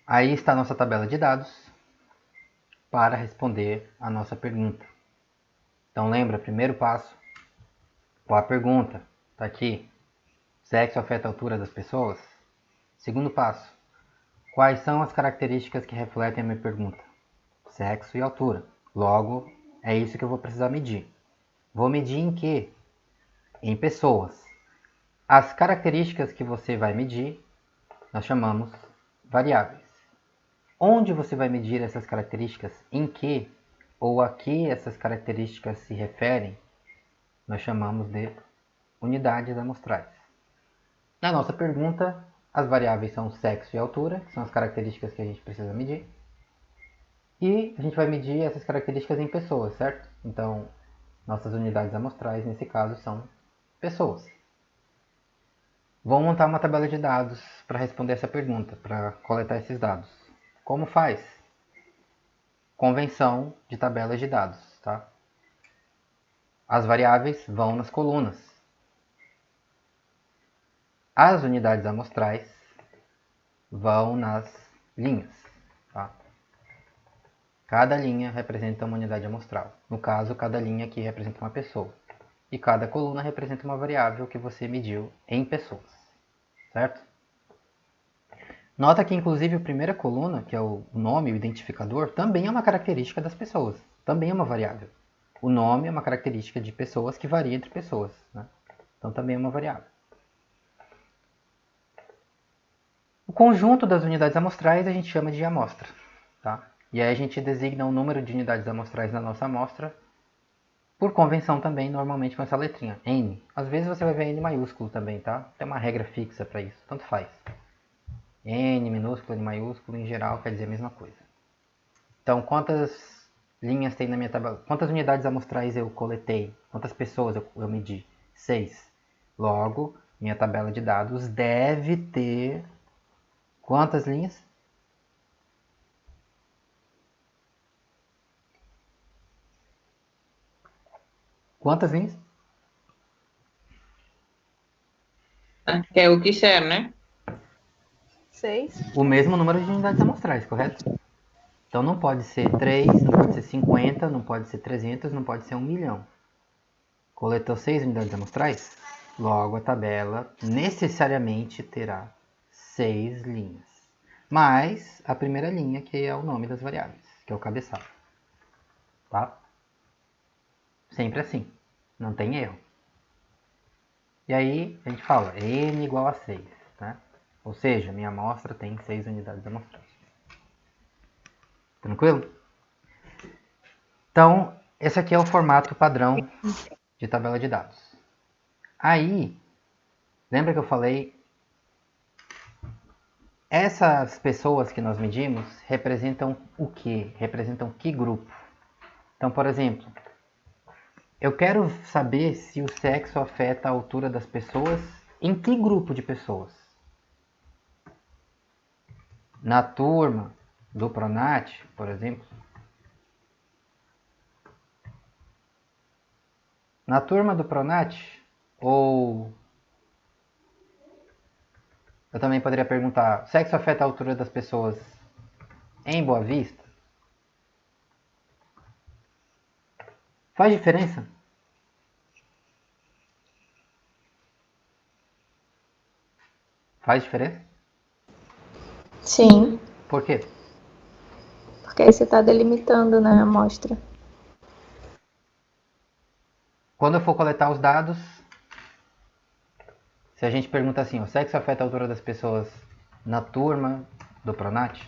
Aí está a nossa tabela de dados para responder a nossa pergunta. Então lembra, primeiro passo, qual a pergunta? Está aqui. Sexo afeta a altura das pessoas? Segundo passo, quais são as características que refletem a minha pergunta? Sexo e altura. Logo, é isso que eu vou precisar medir. Vou medir em quê? Em pessoas. As características que você vai medir, nós chamamos variáveis. Onde você vai medir essas características, em que ou a que essas características se referem, nós chamamos de unidades amostrais. Na nossa pergunta, as variáveis são sexo e altura, que são as características que a gente precisa medir. E a gente vai medir essas características em pessoas, certo? Então, nossas unidades amostrais, nesse caso, são pessoas. Vou montar uma tabela de dados para responder essa pergunta, para coletar esses dados. Como faz? Convenção de tabelas de dados, tá? As variáveis vão nas colunas. As unidades amostrais vão nas linhas, tá? Cada linha representa uma unidade amostral. No caso, cada linha aqui representa uma pessoa. E cada coluna representa uma variável que você mediu em pessoas, certo? Nota que, inclusive, a primeira coluna, que é o nome, o identificador, também é uma característica das pessoas. Também é uma variável. O nome é uma característica de pessoas que varia entre pessoas, né? Então, também é uma variável. O conjunto das unidades amostrais a gente chama de amostra, tá? E aí a gente designa o número de unidades amostrais na nossa amostra, por convenção também, normalmente com essa letrinha, N. Às vezes você vai ver N maiúsculo também, tá? Tem uma regra fixa para isso, tanto faz. N minúsculo, N maiúsculo, em geral quer dizer a mesma coisa. Então, quantas linhas tem na minha tabela? Quantas unidades amostrais eu coletei? Quantas pessoas eu medi? 6. Logo, minha tabela de dados deve ter quantas linhas? Quantas linhas? Que é o que quiser, né? 6. O mesmo número de unidades amostrais, correto? Então não pode ser 3, não pode ser 50, não pode ser 300, não pode ser 1 milhão. Coletou 6 unidades amostrais? Logo a tabela necessariamente terá 6 linhas. Mais a primeira linha, que é o nome das variáveis, que é o cabeçalho. Tá? Sempre assim. Não tem erro. E aí a gente fala n igual a 6. Né? Ou seja, minha amostra tem 6 unidades amostrais. Tranquilo? Então, esse aqui é o formato padrão de tabela de dados. Aí, lembra que eu falei? Essas pessoas que nós medimos representam o quê? Representam que grupo? Então, por exemplo, eu quero saber se o sexo afeta a altura das pessoas em que grupo de pessoas? Na turma do Pronat, por exemplo. Na turma do Pronat, ou eu também poderia perguntar, sexo afeta a altura das pessoas em Boa Vista? Faz diferença? Faz diferença? Sim, Por quê? porque aí você está delimitando, né, a amostra. Quando eu for coletar os dados, se a gente pergunta assim, o sexo afeta a altura das pessoas na turma do Pronat?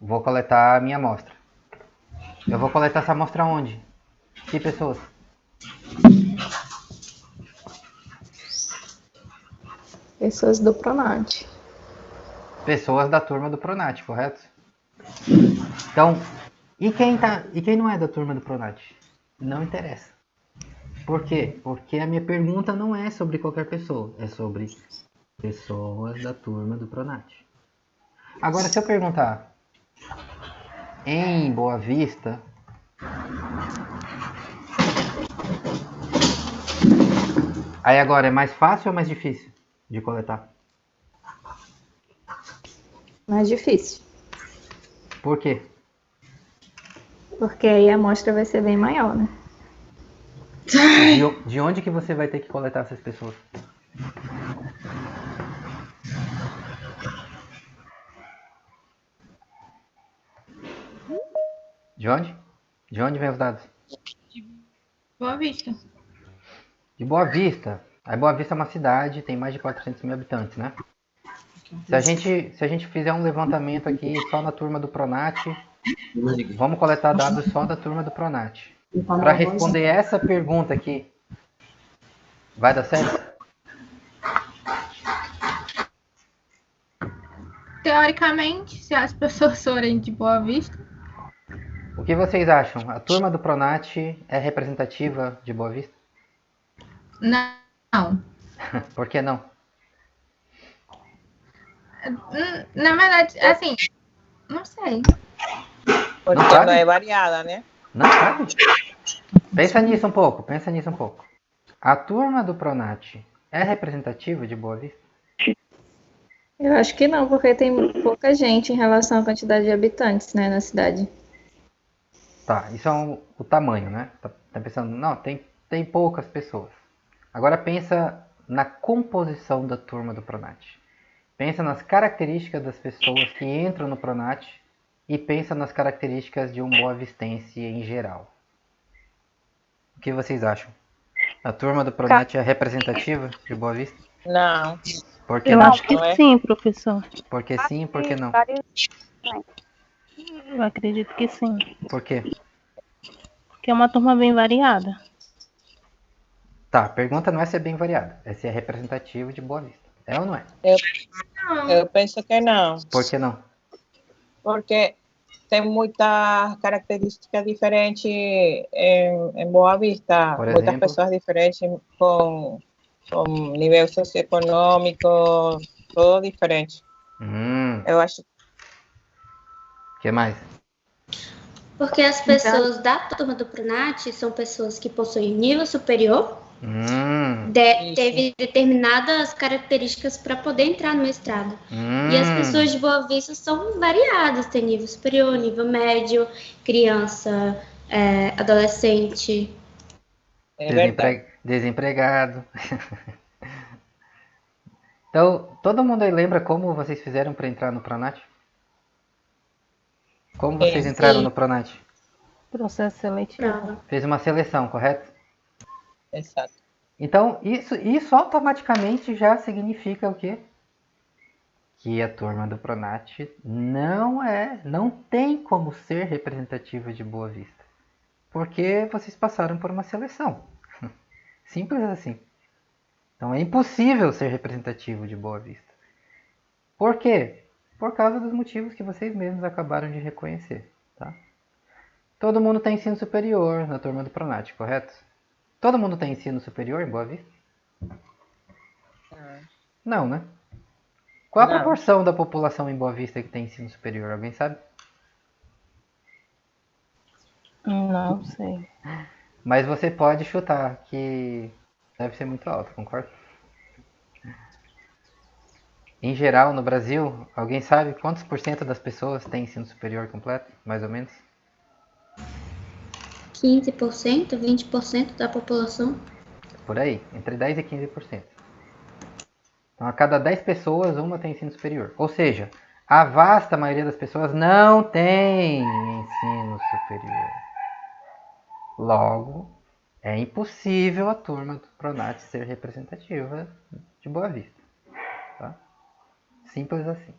Vou coletar a minha amostra. Eu vou coletar essa amostra onde? Que pessoas? Pessoas do Pronat. Pessoas da turma do Pronat, correto? Então, e quem não é da turma do Pronat? Não interessa. Por quê? Porque a minha pergunta não é sobre qualquer pessoa, é sobre pessoas da turma do Pronat. Agora, se eu perguntar em Boa Vista, aí agora é mais fácil ou mais difícil de coletar? mais difícil. Por quê? Porque aí a amostra vai ser bem maior, né? De onde que você vai ter que coletar essas pessoas? De onde? De onde vem os dados? Boa Vista. De Boa Vista. Aí Boa Vista é uma cidade, tem mais de 400 mil habitantes, né? Se a gente fizer um levantamento aqui só na turma do Pronat, vamos coletar dados só da turma do Pronat. Para responder essa pergunta aqui, vai dar certo? Teoricamente, se as pessoas forem de Boa Vista, O que vocês acham? A turma do Pronat é representativa de Boa Vista? não. Por que não? Na verdade, assim, não sei. Porque Não sabe? não é variada, né? Não sabe? Pensa nisso um pouco. A turma do Pronat é representativa de Boa Vista? Eu acho que não, porque tem pouca gente em relação à quantidade de habitantes, né, na cidade. Tá, isso é o tamanho, né? Tá pensando, não, tem poucas pessoas. Agora pensa na composição da turma do Pronat. Pensa nas características das pessoas que entram no Pronat e pensa nas características de um boavistense em geral. O que vocês acham? A turma do Pronat é representativa de Boa Vista? Não. Por que Eu não? acho que Não é? sim, professor. Por que sim, por que não? Eu acredito que sim. Por quê? Porque é uma turma bem variada. Tá, a pergunta não é se é bem variada, é se é representativo de Boa Vista. É ou não é? Eu penso que não. Por que não? Porque tem muitas características diferentes em Boa Vista. Por Muitas exemplo? pessoas diferentes com nível socioeconômico, tudo diferente. Eu acho O que mais? Porque as pessoas da turma do Pronat são pessoas que possuem nível superior, teve determinadas características para poder entrar no mestrado. E as pessoas de Boa Vista são variadas, tem nível superior, nível médio, criança, adolescente. é verdade. Desempregado. Então, todo mundo aí lembra como vocês fizeram para entrar no Pronat? Como vocês entraram no Pronat? Processo seletivo. Prova. Fez uma seleção, correto? Exato. Então, isso automaticamente já significa o quê? Que a turma do Pronat não tem como ser representativa de Boa Vista. Porque vocês passaram por uma seleção. Simples assim. Então é impossível ser representativo de Boa Vista. Por quê? Por causa dos motivos que vocês mesmos acabaram de reconhecer. Tá? Todo mundo tem ensino superior na turma do Pronat, correto? Todo mundo tem ensino superior em Boa Vista? Não, né? Qual a Não. proporção da população em Boa Vista que tem ensino superior? Alguém sabe? Não sei. Mas você pode chutar que deve ser muito alto, concorda? Em geral, no Brasil, alguém sabe quantos por cento das pessoas têm ensino superior completo? Mais ou menos? 15%, 20% da população. Por aí, entre 10% e 15%. Então, a cada 10 pessoas, uma tem ensino superior. Ou seja, a vasta maioria das pessoas não tem ensino superior. Logo, é impossível a turma do Pronat ser representativa de Boa Vista. Tá? Simples assim.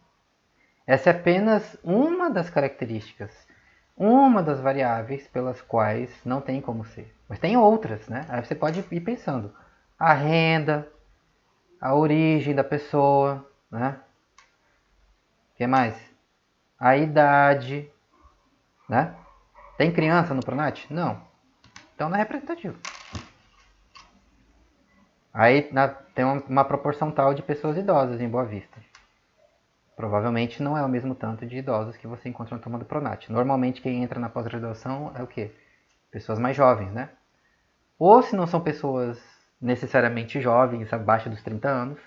Essa é apenas uma das características, uma das variáveis pelas quais não tem como ser. Mas tem outras, né? Aí você pode ir pensando. A renda, a origem da pessoa, né? O que mais? A idade, né? Tem criança no Pronat? Não. Então não é representativo. Aí tem uma proporção tal de pessoas idosas em Boa Vista. Provavelmente não é o mesmo tanto de idosos que você encontra na turma do Pronat. Normalmente quem entra na pós-graduação é o quê? Pessoas mais jovens, né? Ou se não são pessoas necessariamente jovens, abaixo dos 30 anos,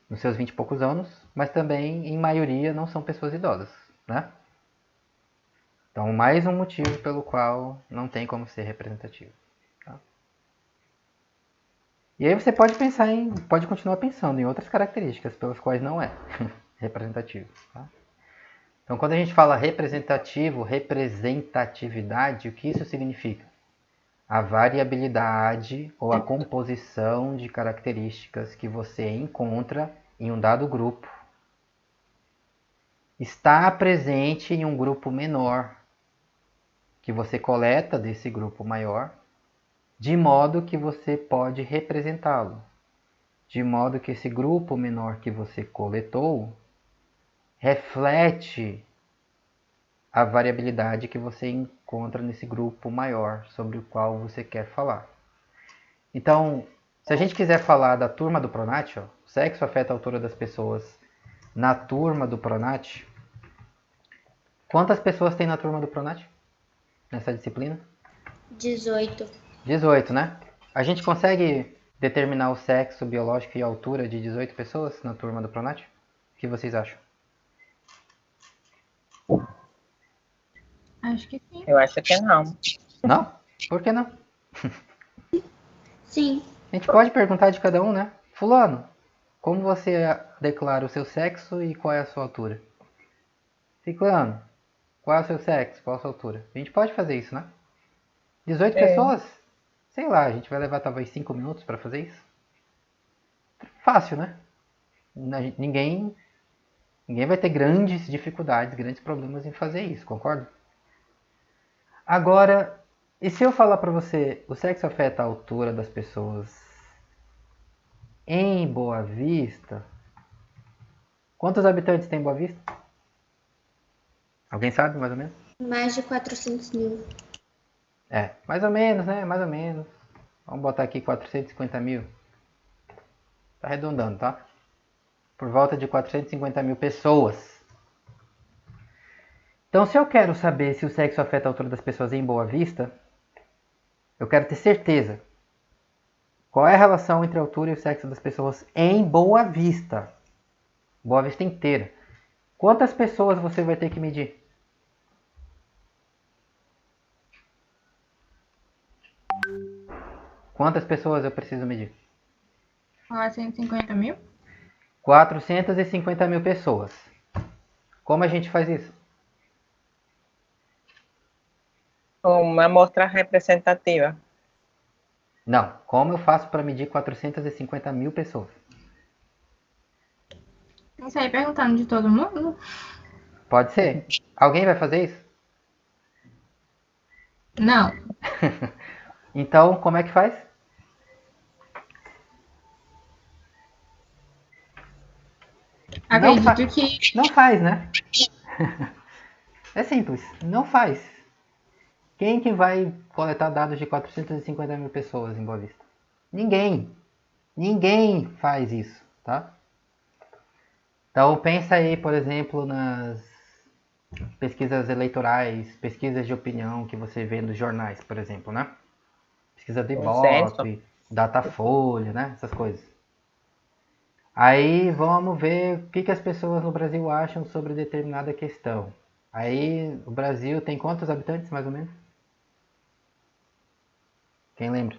nos seus 20 e poucos anos, mas também, em maioria, não são pessoas idosas, né? Então, mais um motivo pelo qual não tem como ser representativo. Tá? E aí você pode continuar pensando em outras características pelas quais não é representativo. Tá? Então, quando a gente fala representatividade, o que isso significa? A variabilidade ou a composição de características que você encontra em um dado grupo está presente em um grupo menor, que você coleta desse grupo maior, de modo que você pode representá-lo, de modo que esse grupo menor que você coletou reflete a variabilidade que você encontra nesse grupo maior sobre o qual você quer falar. Então, se a gente quiser falar da turma do Pronat, ó, sexo afeta a altura das pessoas na turma do Pronat, quantas pessoas tem na turma do Pronat? Nessa disciplina? 18. 18, né? A gente consegue determinar o sexo biológico e a altura de 18 pessoas na turma do Pronat? O que vocês acham? Acho que sim. Eu acho que não. Não? Por que não? Sim. A gente pode perguntar de cada um, né? Fulano, como você declara o seu sexo e qual é a sua altura? Ciclano, qual é o seu sexo, qual é a sua altura? A gente pode fazer isso, né? 18 pessoas? Sei lá, a gente vai levar talvez 5 minutos para fazer isso. Fácil, né? Ninguém vai ter grandes dificuldades, grandes problemas em fazer isso, concorda? Agora, e se eu falar para você, o sexo afeta a altura das pessoas em Boa Vista? Quantos habitantes tem Boa Vista? Alguém sabe, mais ou menos? Mais de 400 mil. É, mais ou menos, né? Mais ou menos. Vamos botar aqui 450 mil. Tá arredondando, tá? Por volta de 450 mil pessoas. Então, se eu quero saber se o sexo afeta a altura das pessoas em Boa Vista, eu quero ter certeza. Qual é a relação entre a altura e o sexo das pessoas em Boa Vista? Boa Vista inteira. Quantas pessoas você vai ter que medir? Quantas pessoas eu preciso medir? 450 mil? 450 mil pessoas. Como a gente faz isso? Uma amostra representativa. Não. Como eu faço para medir 450 mil pessoas? Isso aí perguntando de todo mundo? Pode ser. Alguém vai fazer isso? Não. Então, como é que faz? Acredito que... Não faz, né? É simples. Não faz. Quem que vai coletar dados de 450 mil pessoas em Boa Vista? Ninguém. Ninguém faz isso, tá? Então, pensa aí, por exemplo, nas pesquisas eleitorais, pesquisas de opinião que você vê nos jornais, por exemplo, né? Pesquisa do Ibope, Datafolha, né? Essas coisas. Aí vamos ver o que as pessoas no Brasil acham sobre determinada questão. Aí o Brasil tem quantos habitantes, mais ou menos? Quem lembra?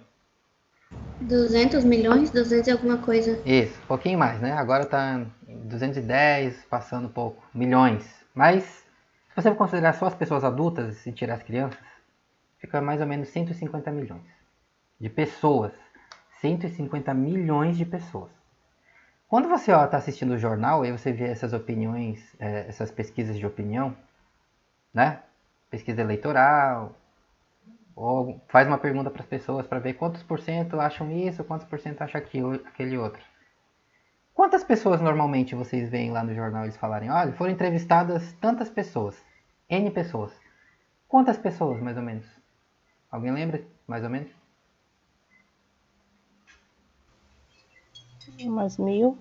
200 milhões, 200 e alguma coisa. Isso, um pouquinho mais, né? Agora tá 210, passando um pouco, milhões. Mas, se você considerar só as pessoas adultas e tirar as crianças, fica mais ou menos 150 milhões de pessoas. 150 milhões de pessoas. Quando você está assistindo o jornal e você vê essas opiniões, essas pesquisas de opinião, né? Pesquisa eleitoral, ou faz uma pergunta para as pessoas para ver quantos por cento acham isso, quantos por cento acham aquele outro. Quantas pessoas normalmente vocês veem lá no jornal eles falarem, olha, foram entrevistadas tantas pessoas, N pessoas. Quantas pessoas, mais ou menos? Alguém lembra, mais ou menos? Umas 1000.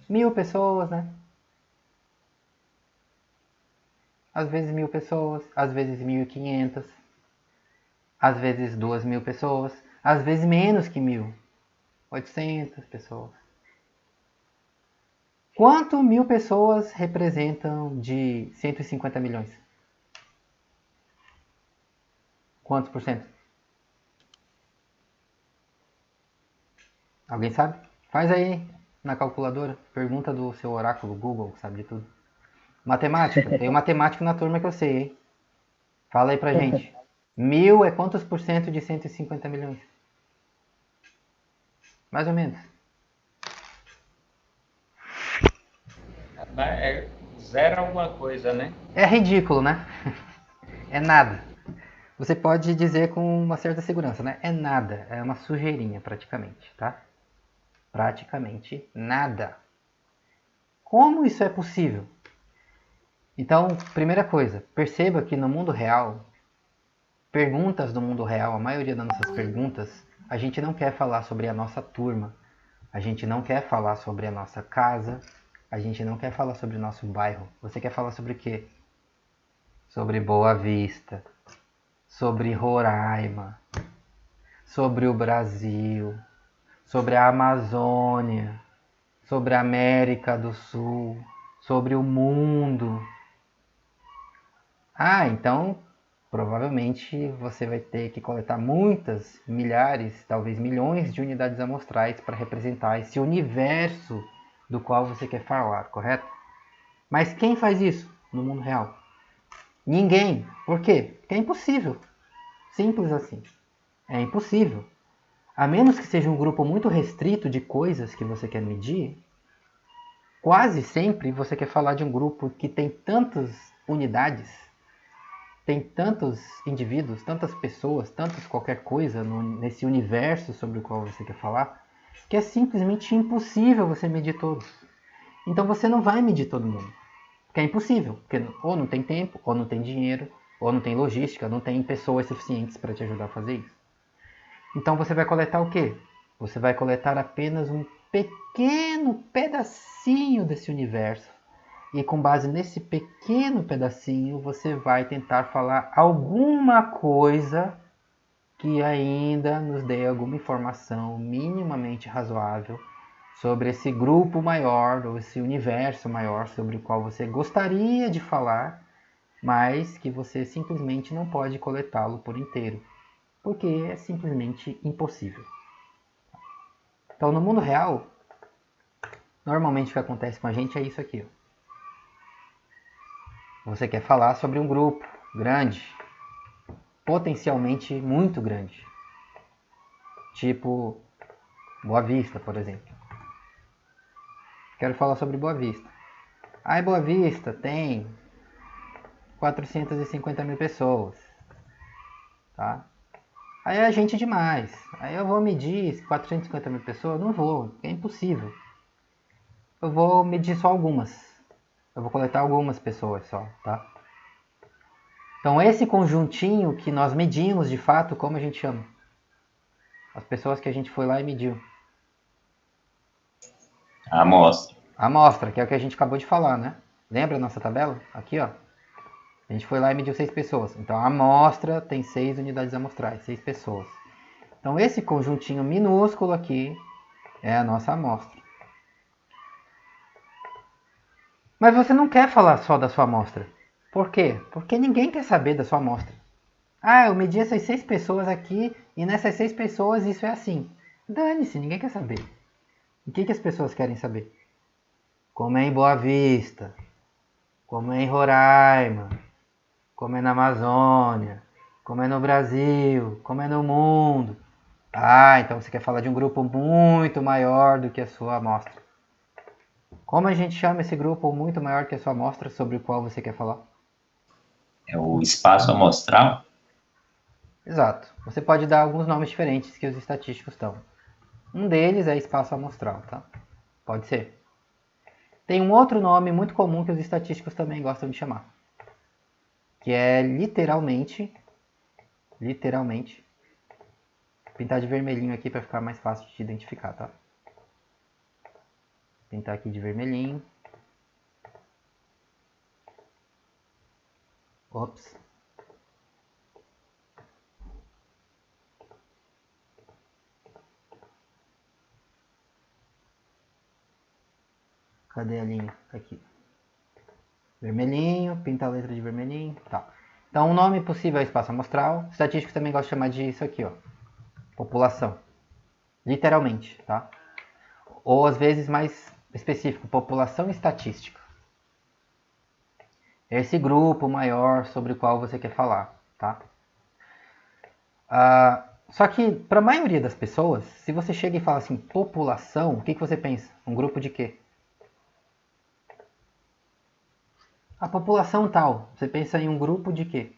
1000 pessoas, né? Às vezes 1000 pessoas, às vezes 1500, às vezes 2000 pessoas, às vezes menos que 1000, 800 pessoas. Quanto 1.000 pessoas representam de 150 milhões? Quantos por cento? Alguém sabe? Faz aí na calculadora. Pergunta do seu oráculo Google, que sabe de tudo. Matemática. Tem um matemático na turma que eu sei, hein? Fala aí pra gente. 1.000 é quantos por cento de 150 milhões? Mais ou menos. É zero alguma coisa, né? É ridículo, né? É nada. Você pode dizer com uma certa segurança, né? É nada. É uma sujeirinha, praticamente, tá? Praticamente nada. Como isso é possível? Então, primeira coisa, perceba que no mundo real, perguntas do mundo real, a maioria das nossas perguntas, a gente não quer falar sobre a nossa turma, a gente não quer falar sobre a nossa casa, a gente não quer falar sobre o nosso bairro. Você quer falar sobre o quê? Sobre Boa Vista, sobre Roraima, sobre o Brasil, sobre a Amazônia, sobre a América do Sul, sobre o mundo. Ah, então provavelmente você vai ter que coletar muitas, milhares, talvez milhões de unidades amostrais para representar esse universo do qual você quer falar, correto? Mas quem faz isso no mundo real? Ninguém. Por quê? Porque é impossível. Simples assim. É impossível. A menos que seja um grupo muito restrito de coisas que você quer medir, quase sempre você quer falar de um grupo que tem tantas unidades, tem tantos indivíduos, tantas pessoas, tantas qualquer coisa nesse universo sobre o qual você quer falar, que é simplesmente impossível você medir todos. Então você não vai medir todo mundo, porque é impossível, porque ou não tem tempo, ou não tem dinheiro, ou não tem logística, não tem pessoas suficientes para te ajudar a fazer isso. Então você vai coletar o quê? Você vai coletar apenas um pequeno pedacinho desse universo. E com base nesse pequeno pedacinho, você vai tentar falar alguma coisa que ainda nos dê alguma informação minimamente razoável sobre esse grupo maior, ou esse universo maior sobre o qual você gostaria de falar, mas que você simplesmente não pode coletá-lo por inteiro, porque é simplesmente impossível. Então, no mundo real, normalmente o que acontece com a gente é isso aqui, ó. Você quer falar sobre um grupo grande, potencialmente muito grande, tipo Boa Vista, por exemplo. Quero falar sobre Boa Vista. Aí Boa Vista tem 450 mil pessoas, tá? Aí é gente demais. Aí eu vou medir 450 mil pessoas? Não vou, é impossível. Eu vou medir só algumas. Eu vou coletar algumas pessoas só, tá? Então esse conjuntinho que nós medimos de fato, como a gente chama? As pessoas que a gente foi lá e mediu. A amostra. A amostra, que é o que a gente acabou de falar, né? Lembra a nossa tabela? Aqui, ó. A gente foi lá e mediu 6 pessoas. Então a amostra tem 6 unidades amostrais, 6 pessoas. Então esse conjuntinho minúsculo aqui é a nossa amostra. Mas você não quer falar só da sua amostra. Por quê? Porque ninguém quer saber da sua amostra. Ah, eu medi essas 6 pessoas aqui e nessas 6 pessoas isso é assim. Dane-se, ninguém quer saber. O que as pessoas querem saber? Como é em Boa Vista, como é em Roraima, como é na Amazônia, como é no Brasil, como é no mundo. Ah, então você quer falar de um grupo muito maior do que a sua amostra. Como a gente chama esse grupo muito maior que a sua amostra sobre o qual você quer falar? É o espaço amostral? Exato. Você pode dar alguns nomes diferentes que os estatísticos dão. Um deles é espaço amostral, tá? Pode ser. Tem um outro nome muito comum que os estatísticos também gostam de chamar, que é literalmente, pintar de vermelhinho aqui para ficar mais fácil de identificar, tá? Pintar aqui de vermelhinho. Ops. Cadê a linha? Tá aqui. Vermelhinho, pinta a letra de vermelhinho. Tá. Então, o nome possível é espaço amostral. Estatísticos também gostam de chamar de isso aqui, ó. População. Literalmente, tá? Ou às vezes mais específico, população estatística. É esse grupo maior sobre o qual você quer falar, tá? Só que, para a maioria das pessoas, se você chega e fala assim, população, o que você pensa? Um grupo de quê? A população tal. Você pensa em um grupo de quê?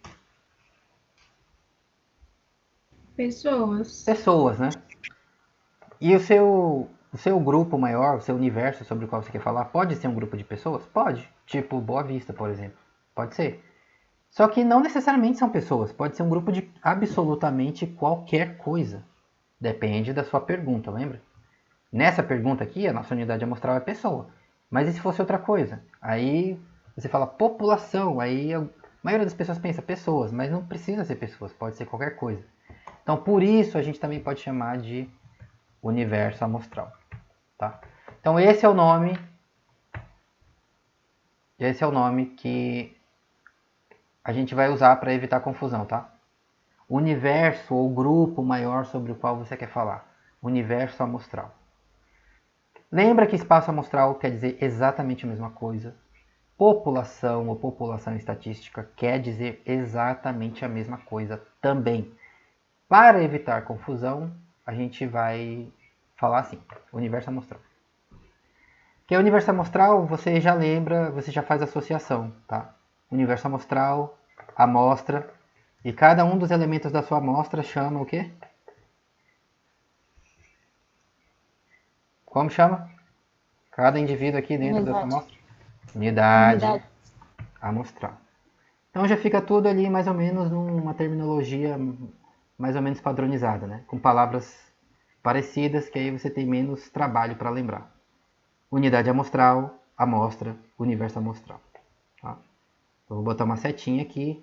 Pessoas. Pessoas, né? E o seu grupo maior, o seu universo sobre o qual você quer falar, pode ser um grupo de pessoas? Pode. Tipo Boa Vista, por exemplo. Pode ser. Só que não necessariamente são pessoas. Pode ser um grupo de absolutamente qualquer coisa. Depende da sua pergunta, lembra? Nessa pergunta aqui, a nossa unidade amostral é pessoa. Mas e se fosse outra coisa? Aí você fala população. Aí a maioria das pessoas pensa pessoas. Mas não precisa ser pessoas. Pode ser qualquer coisa. Então, por isso, a gente também pode chamar de universo amostral. Tá? Então, esse é o nome que a gente vai usar para evitar confusão, tá? Universo ou grupo maior sobre o qual você quer falar. Universo amostral. Lembra que espaço amostral quer dizer exatamente a mesma coisa. População ou população estatística quer dizer exatamente a mesma coisa também. Para evitar confusão, a gente vai falar assim, universo amostral. Porque universo amostral, você já lembra, você já faz associação, tá? Universo amostral, amostra, e cada um dos elementos da sua amostra chama o quê? Como chama? Cada indivíduo aqui dentro da sua amostra? Unidade amostral. Então já fica tudo ali mais ou menos numa terminologia mais ou menos padronizada, né? Com palavras parecidas, que aí você tem menos trabalho para lembrar. Unidade amostral, amostra, universo amostral. Tá? Eu vou botar uma setinha aqui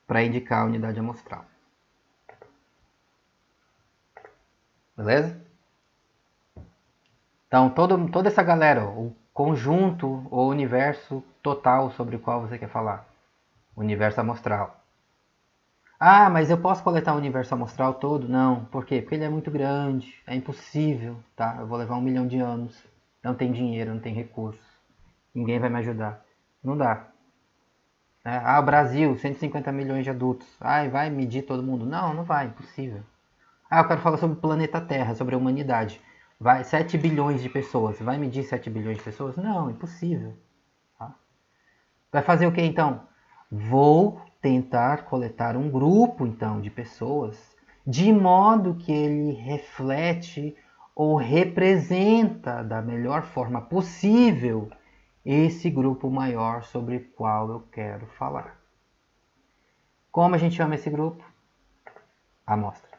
para indicar a unidade amostral. Beleza? Então, toda essa galera, o conjunto ou universo total sobre o qual você quer falar. Universo amostral. Ah, mas eu posso coletar o universo amostral todo? Não. Por quê? Porque ele é muito grande. É impossível, tá? Eu vou levar 1 milhão de anos. Não tem dinheiro, não tem recursos. Ninguém vai me ajudar. Não dá. Ah, o Brasil, 150 milhões de adultos. Ah, vai medir todo mundo? Não, não vai. Impossível. Ah, eu quero falar sobre o planeta Terra, sobre a humanidade. Vai 7 bilhões de pessoas. Vai medir 7 bilhões de pessoas? Não, impossível. Tá? Vai fazer o que então? Vou tentar coletar um grupo então de pessoas de modo que ele reflete ou representa da melhor forma possível esse grupo maior sobre o qual eu quero falar. Como a gente chama esse grupo? Amostra.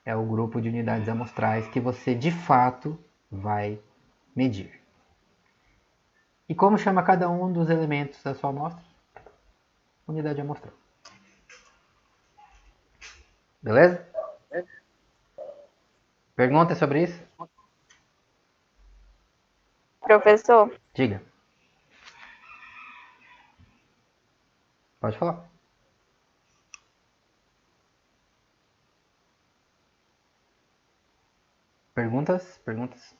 É o grupo de unidades amostrais que você de fato vai medir. E como chama cada um dos elementos da sua amostra? Unidade amostral. Beleza? Pergunta sobre isso? Professor, Diga. Pode falar. Perguntas? Perguntas?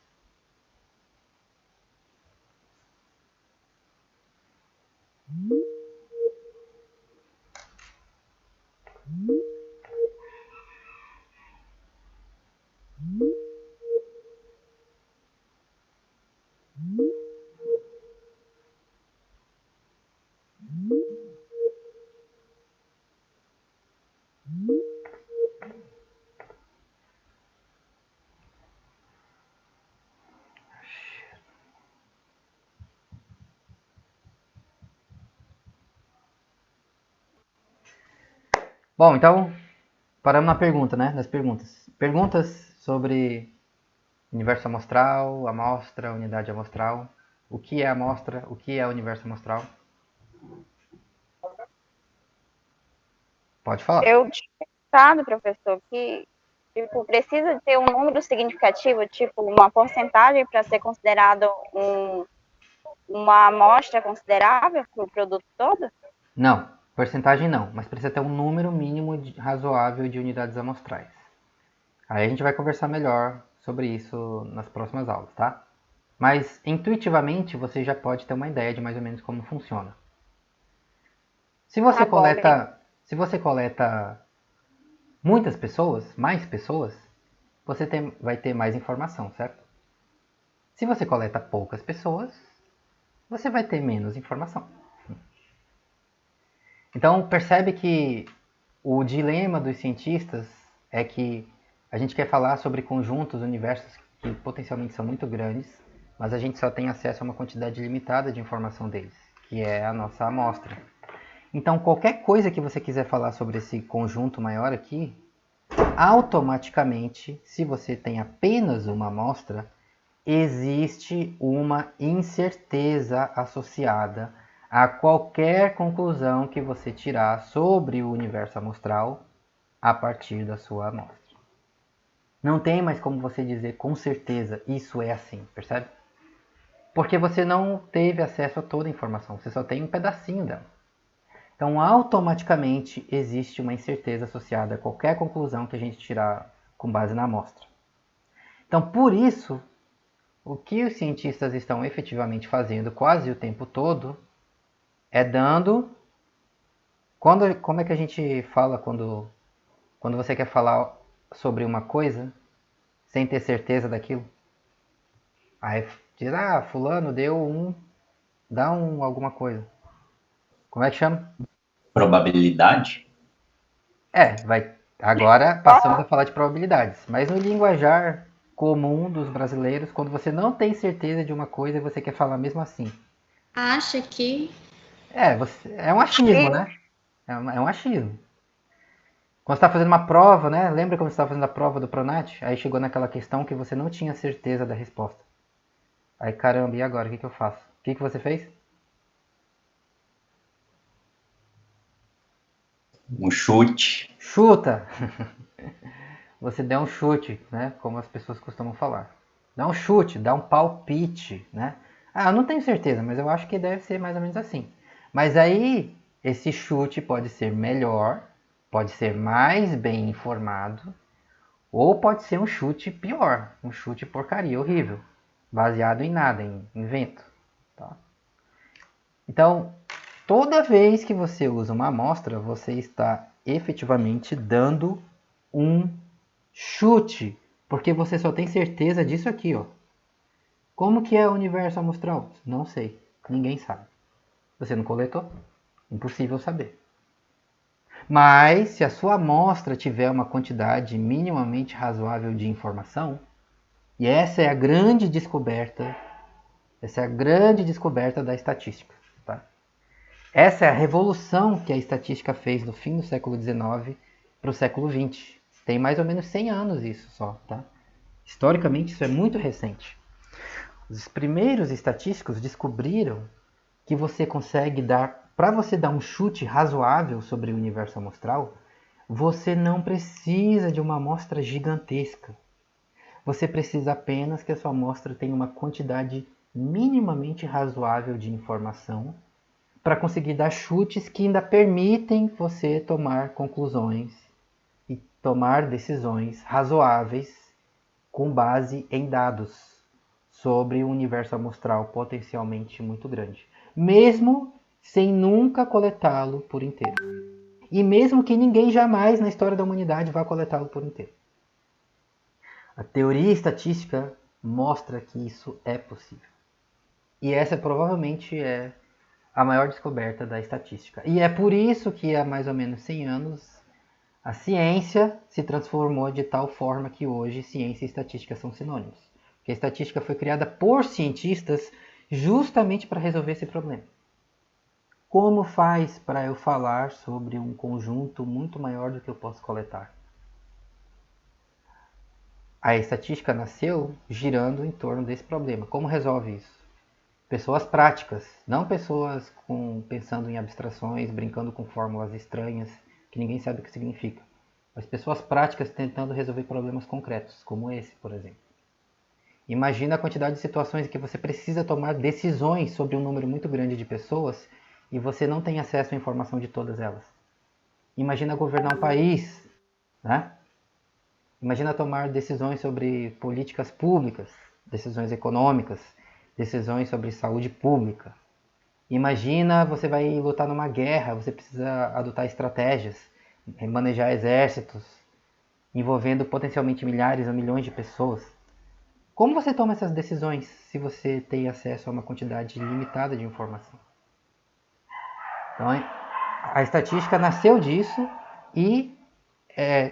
Bom, então paramos na pergunta, né? Nas perguntas. Perguntas sobre universo amostral, amostra, unidade amostral. O que é amostra? O que é universo amostral? Pode falar. eu tinha pensado, professor, que Tipo, precisa ter um número significativo, tipo, uma porcentagem para ser considerado uma amostra considerável para o produto todo? Não, porcentagem não, mas precisa ter um número mínimo razoável de unidades amostrais. Aí a gente vai conversar melhor sobre isso nas próximas aulas, tá? Mas intuitivamente você já pode ter uma ideia de mais ou menos como funciona. Se você coleta muitas pessoas, mais pessoas, você vai ter mais informação, certo? Se você coleta poucas pessoas, você vai ter menos informação. Então percebe que o dilema dos cientistas é que a gente quer falar sobre conjuntos, universos que potencialmente são muito grandes, mas a gente só tem acesso a uma quantidade limitada de informação deles, que é a nossa amostra. Então qualquer coisa que você quiser falar sobre esse conjunto maior aqui, automaticamente, se você tem apenas uma amostra, existe uma incerteza associada a qualquer conclusão que você tirar sobre o universo amostral a partir da sua amostra. Não tem mais como você dizer com certeza isso é assim, percebe? Porque você não teve acesso a toda a informação, você só tem um pedacinho dela. Então, automaticamente, existe uma incerteza associada a qualquer conclusão que a gente tirar com base na amostra. Então, por isso, o que os cientistas estão efetivamente fazendo quase o tempo todo é dando... Como é que a gente fala quando você quer falar sobre uma coisa sem ter certeza daquilo? Aí diz, fulano dá alguma coisa. Como é que chama? Probabilidade? Agora passamos a falar de probabilidades. Mas no linguajar comum dos brasileiros, quando você não tem certeza de uma coisa e você quer falar mesmo assim. Acha que... É um achismo, né? É um achismo. Quando você está fazendo uma prova, né? Lembra quando você estava fazendo a prova do Pronat? Aí chegou naquela questão que você não tinha certeza da resposta. Aí, caramba, e agora? O que eu faço? O que você fez? Um chute. Chuta! Você deu um chute, né? Como as pessoas costumam falar. Dá um chute, dá um palpite, né? Eu não tenho certeza, mas eu acho que deve ser mais ou menos assim. Mas aí, esse chute pode ser melhor, pode ser mais bem informado, ou pode ser um chute pior, um chute porcaria, horrível, baseado em nada, em vento. Tá? Então, toda vez que você usa uma amostra, você está efetivamente dando um chute, porque você só tem certeza disso aqui, ó. Como que é o universo amostral? Não sei, ninguém sabe. Você não coletou? Impossível saber. Mas se a sua amostra tiver uma quantidade minimamente razoável de informação, e essa é a grande descoberta da estatística. Tá? Essa é a revolução que a estatística fez do fim do século XIX para o século XX. Tem mais ou menos 100 anos isso só. Tá? Historicamente isso é muito recente. Os primeiros estatísticos descobriram que você consegue para você dar um chute razoável sobre o universo amostral, você não precisa de uma amostra gigantesca. Você precisa apenas que a sua amostra tenha uma quantidade minimamente razoável de informação para conseguir dar chutes que ainda permitem você tomar conclusões e tomar decisões razoáveis com base em dados sobre um universo amostral potencialmente muito grande. Mesmo sem nunca coletá-lo por inteiro. E mesmo que ninguém jamais na história da humanidade vá coletá-lo por inteiro. A teoria estatística mostra que isso é possível. E essa provavelmente é a maior descoberta da estatística. E é por isso que há mais ou menos 100 anos a ciência se transformou de tal forma que hoje ciência e estatística são sinônimos. Porque a estatística foi criada por cientistas justamente para resolver esse problema. Como faz para eu falar sobre um conjunto muito maior do que eu posso coletar? A estatística nasceu girando em torno desse problema. Como resolve isso? Pessoas práticas, não pessoas pensando em abstrações, brincando com fórmulas estranhas que ninguém sabe o que significa. As pessoas práticas tentando resolver problemas concretos, como esse, por exemplo. Imagina a quantidade de situações em que você precisa tomar decisões sobre um número muito grande de pessoas e você não tem acesso à informação de todas elas. Imagina governar um país, né? Imagina tomar decisões sobre políticas públicas, decisões econômicas, decisões sobre saúde pública. Imagina você vai lutar numa guerra, você precisa adotar estratégias, manejar exércitos, envolvendo potencialmente milhares ou milhões de pessoas. Como você toma essas decisões se você tem acesso a uma quantidade limitada de informação? Então, a estatística nasceu disso e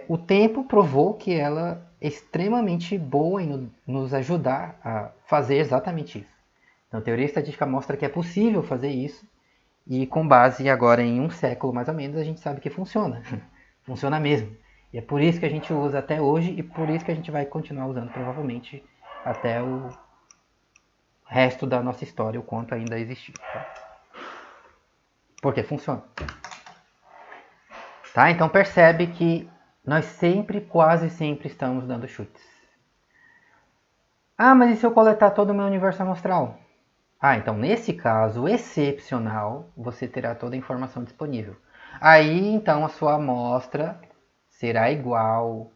o tempo provou que ela é extremamente boa em nos ajudar a fazer exatamente isso. Então, a teoria estatística mostra que é possível fazer isso e com base agora em um século mais ou menos a gente sabe que funciona. Funciona mesmo. E é por isso que a gente usa até hoje e por isso que a gente vai continuar usando provavelmente até o resto da nossa história, o quanto ainda existir. Tá? Porque funciona. Tá? Então percebe que nós sempre, quase sempre, estamos dando chutes. Ah, mas e se eu coletar todo o meu universo amostral? Ah, então nesse caso excepcional, você terá toda a informação disponível. Aí, então, a sua amostra será igual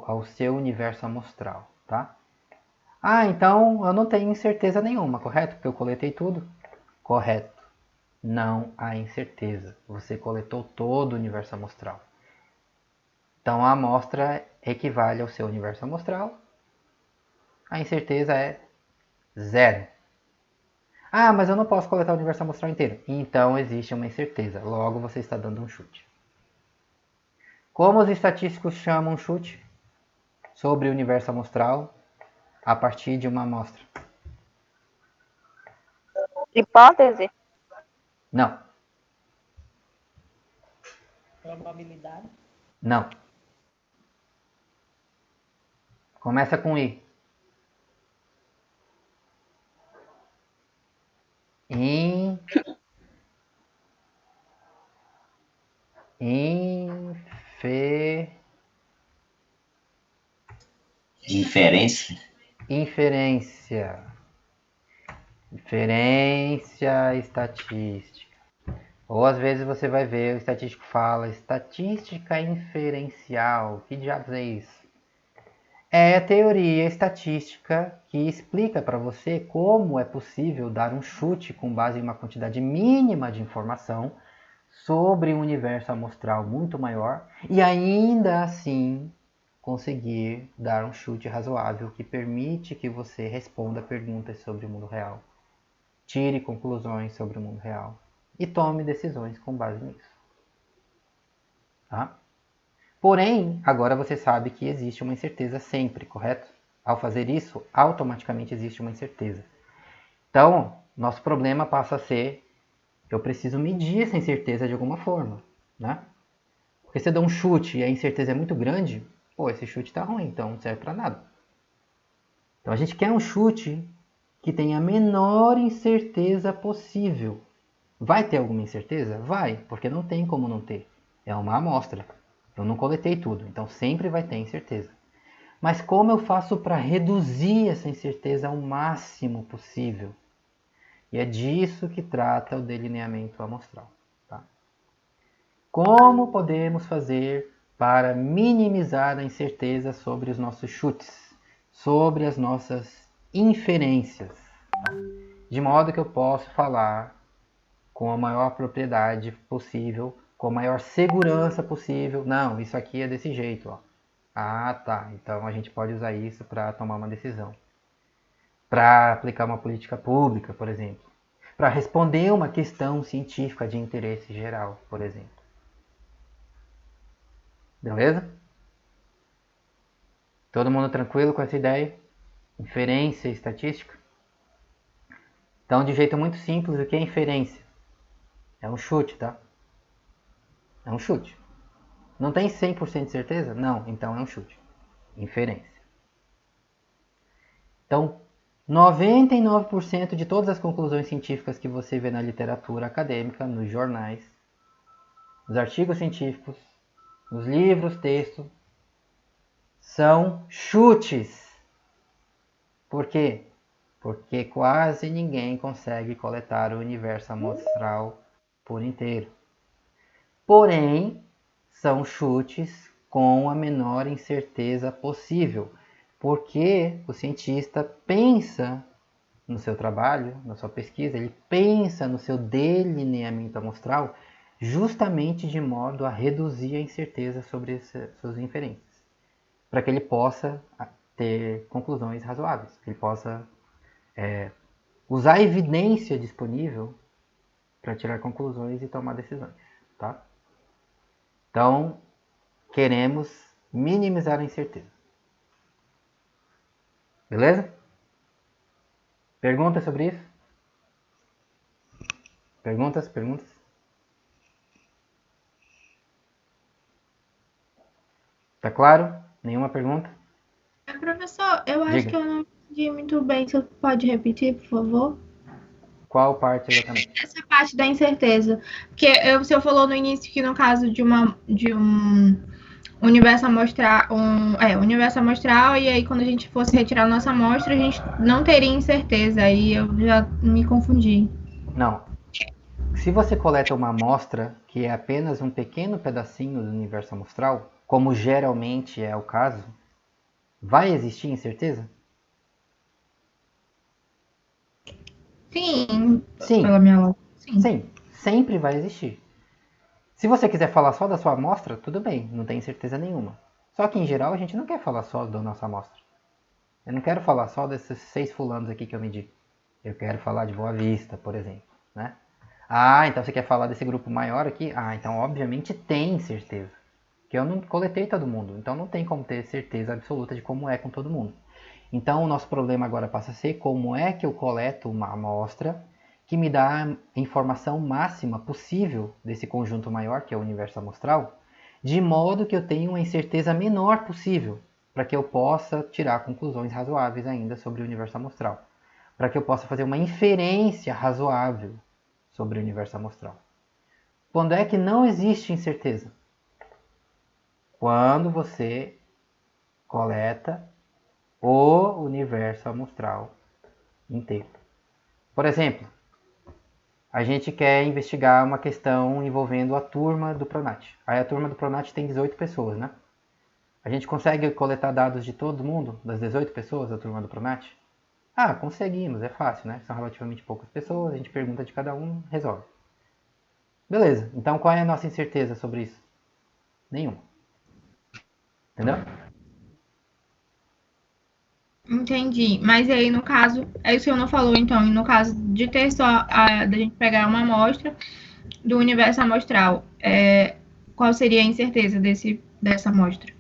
ao seu universo amostral, tá? Ah, então eu não tenho incerteza nenhuma, correto? Porque eu coletei tudo. Correto. Não há incerteza. Você coletou todo o universo amostral. Então a amostra equivale ao seu universo amostral. A incerteza é 0. Ah, mas eu não posso coletar o universo amostral inteiro. Então existe uma incerteza. Logo você está dando um chute. Como os estatísticos chamam chute sobre o universo amostral a partir de uma amostra? Hipótese? Não. Probabilidade? Não. Começa com I. Inferência. Inferência estatística. Ou às vezes você vai ver o estatístico fala estatística inferencial. Que diabos é isso? É a teoria estatística que explica para você como é possível dar um chute com base em uma quantidade mínima de informação sobre um universo amostral muito maior e ainda assim conseguir dar um chute razoável que permite que você responda perguntas sobre o mundo real, tire conclusões sobre o mundo real e tome decisões com base nisso. Tá? Porém, agora você sabe que existe uma incerteza sempre, correto? Ao fazer isso, automaticamente existe uma incerteza. Então, nosso problema passa a ser, eu preciso medir essa incerteza de alguma forma, né? Porque se eu dou um chute e a incerteza é muito grande, pô, esse chute está ruim, então não serve para nada. Então a gente quer um chute que tenha a menor incerteza possível. Vai ter alguma incerteza? Vai, porque não tem como não ter. É uma amostra. Eu não coletei tudo, então sempre vai ter incerteza. Mas como eu faço para reduzir essa incerteza ao máximo possível? E é disso que trata o delineamento amostral. Tá? Como podemos fazer para minimizar a incerteza sobre os nossos chutes, sobre as nossas inferências? Tá? De modo que eu possa falar com a maior propriedade possível, com a maior segurança possível. Não, isso aqui é desse jeito. Ó. Ah, tá. Então a gente pode usar isso para tomar uma decisão. Para aplicar uma política pública, por exemplo. Para responder uma questão científica de interesse geral, por exemplo. Beleza? Todo mundo tranquilo com essa ideia? Inferência estatística? Então, de jeito muito simples, o que é inferência? É um chute, tá? É um chute. Não tem 100% de certeza? Não, então é um chute. Inferência. Então, 99% de todas as conclusões científicas que você vê na literatura acadêmica, nos jornais, nos artigos científicos, nos livros, texto, são chutes. Por quê? Porque quase ninguém consegue coletar o universo amostral por inteiro. Porém, são chutes com a menor incerteza possível, porque o cientista pensa no seu trabalho, na sua pesquisa, ele pensa no seu delineamento amostral justamente de modo a reduzir a incerteza sobre suas inferências, para que ele possa ter conclusões razoáveis, que ele possa usar a evidência disponível para tirar conclusões e tomar decisões, tá? Então, queremos minimizar a incerteza. Beleza? Perguntas sobre isso? Perguntas? Tá claro? Nenhuma pergunta? Professor, eu acho Diga. que eu não entendi muito bem. Você pode repetir, por favor? Qual parte exatamente? Essa parte da incerteza. Porque o senhor falou no início que no caso de um universo amostral, universo amostral, e aí quando a gente fosse retirar a nossa amostra, a gente não teria incerteza. Aí eu já me confundi. Não. Se você coleta uma amostra que é apenas um pequeno pedacinho do universo amostral, como geralmente é o caso, vai existir incerteza? Sim. Sim. Pela minha lógica. Sim, sempre vai existir. Se você quiser falar só da sua amostra, tudo bem, não tem certeza nenhuma. Só que em geral a gente não quer falar só da nossa amostra. Eu não quero falar só desses 6 fulanos aqui que eu medi. Eu quero falar de Boa Vista, por exemplo, né? Ah, então você quer falar desse grupo maior aqui? Ah, então obviamente tem certeza. Que eu não coletei todo mundo, então não tem como ter certeza absoluta de como é com todo mundo. Então o nosso problema agora passa a ser como é que eu coleto uma amostra que me dá a informação máxima possível desse conjunto maior, que é o universo amostral, de modo que eu tenha uma incerteza menor possível, para que eu possa tirar conclusões razoáveis ainda sobre o universo amostral, para que eu possa fazer uma inferência razoável sobre o universo amostral. Quando é que não existe incerteza? Quando você coleta o universo amostral inteiro. Por exemplo, a gente quer investigar uma questão envolvendo a turma do Pronat. Aí a turma do Pronat tem 18 pessoas, né? A gente consegue coletar dados de todo mundo, das 18 pessoas da turma do Pronat? Ah, conseguimos, é fácil, né? São relativamente poucas pessoas, a gente pergunta de cada um, resolve. Beleza, então qual é a nossa incerteza sobre isso? Nenhuma. Entendeu? Entendi. Mas aí, no caso, é isso que o senhor não falou, então, no caso de ter só da gente pegar uma amostra do universo amostral, qual seria a incerteza dessa amostra?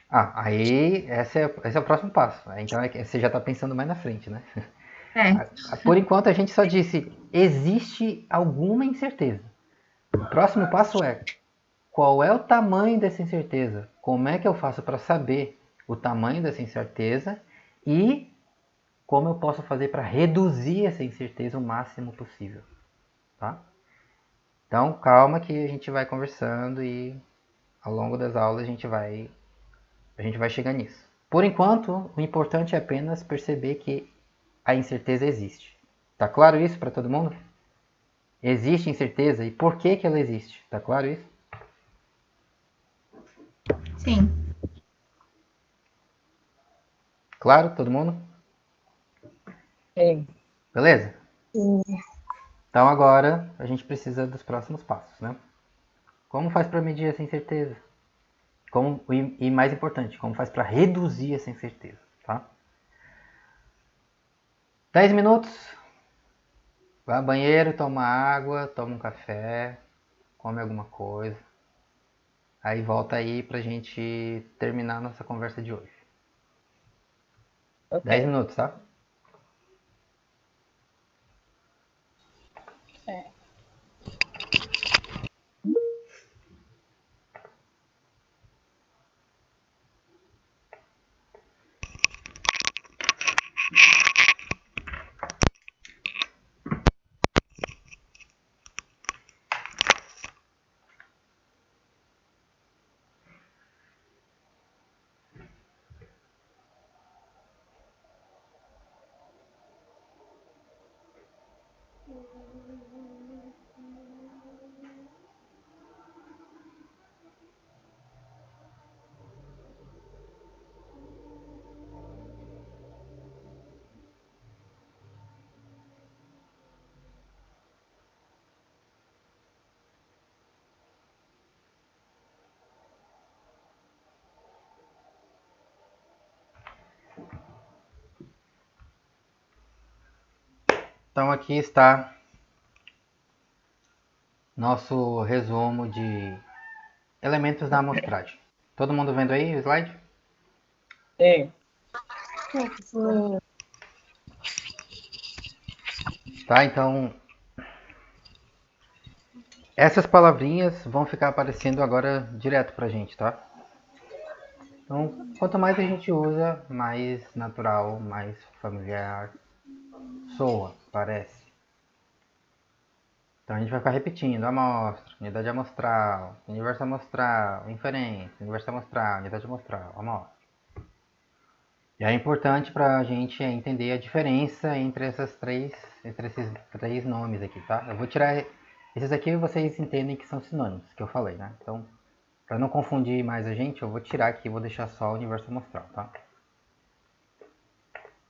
Ah, aí esse é o próximo passo. Então você já está pensando mais na frente, né? Por enquanto a gente só disse, existe alguma incerteza. O próximo passo é, qual é o tamanho dessa incerteza? Como é que eu faço para saber o tamanho dessa incerteza e como eu posso fazer para reduzir essa incerteza o máximo possível, tá? Então, calma que a gente vai conversando e ao longo das aulas a gente vai chegar nisso. Por enquanto, o importante é apenas perceber que a incerteza existe. Tá claro isso para todo mundo? Existe incerteza e por que ela existe? Tá claro isso? Sim. Claro, todo mundo? Sim. Beleza? Então agora a gente precisa dos próximos passos, né? Como faz para medir essa incerteza? E mais importante, como faz para reduzir essa incerteza, tá? 10 minutos. Vai ao banheiro, toma água, toma um café, come alguma coisa. Aí volta aí pra gente terminar a nossa conversa de hoje. Ok. 10 minutos, tá? Então aqui está nosso resumo de elementos da amostragem. Todo mundo vendo aí o slide? Sim. Tá, então essas palavrinhas vão ficar aparecendo agora direto pra gente, tá? Então, quanto mais a gente usa, mais natural, mais familiar soa, parece. Então a gente vai ficar repetindo amostra, unidade amostral, universo amostral, inferência, universo amostral, unidade amostral, amostra. E é importante para a gente entender a diferença entre esses três nomes aqui, tá? Eu vou tirar esses aqui e vocês entendem que são sinônimos, que eu falei, né? Então, para não confundir mais a gente, eu vou tirar aqui e vou deixar só o universo amostral, tá?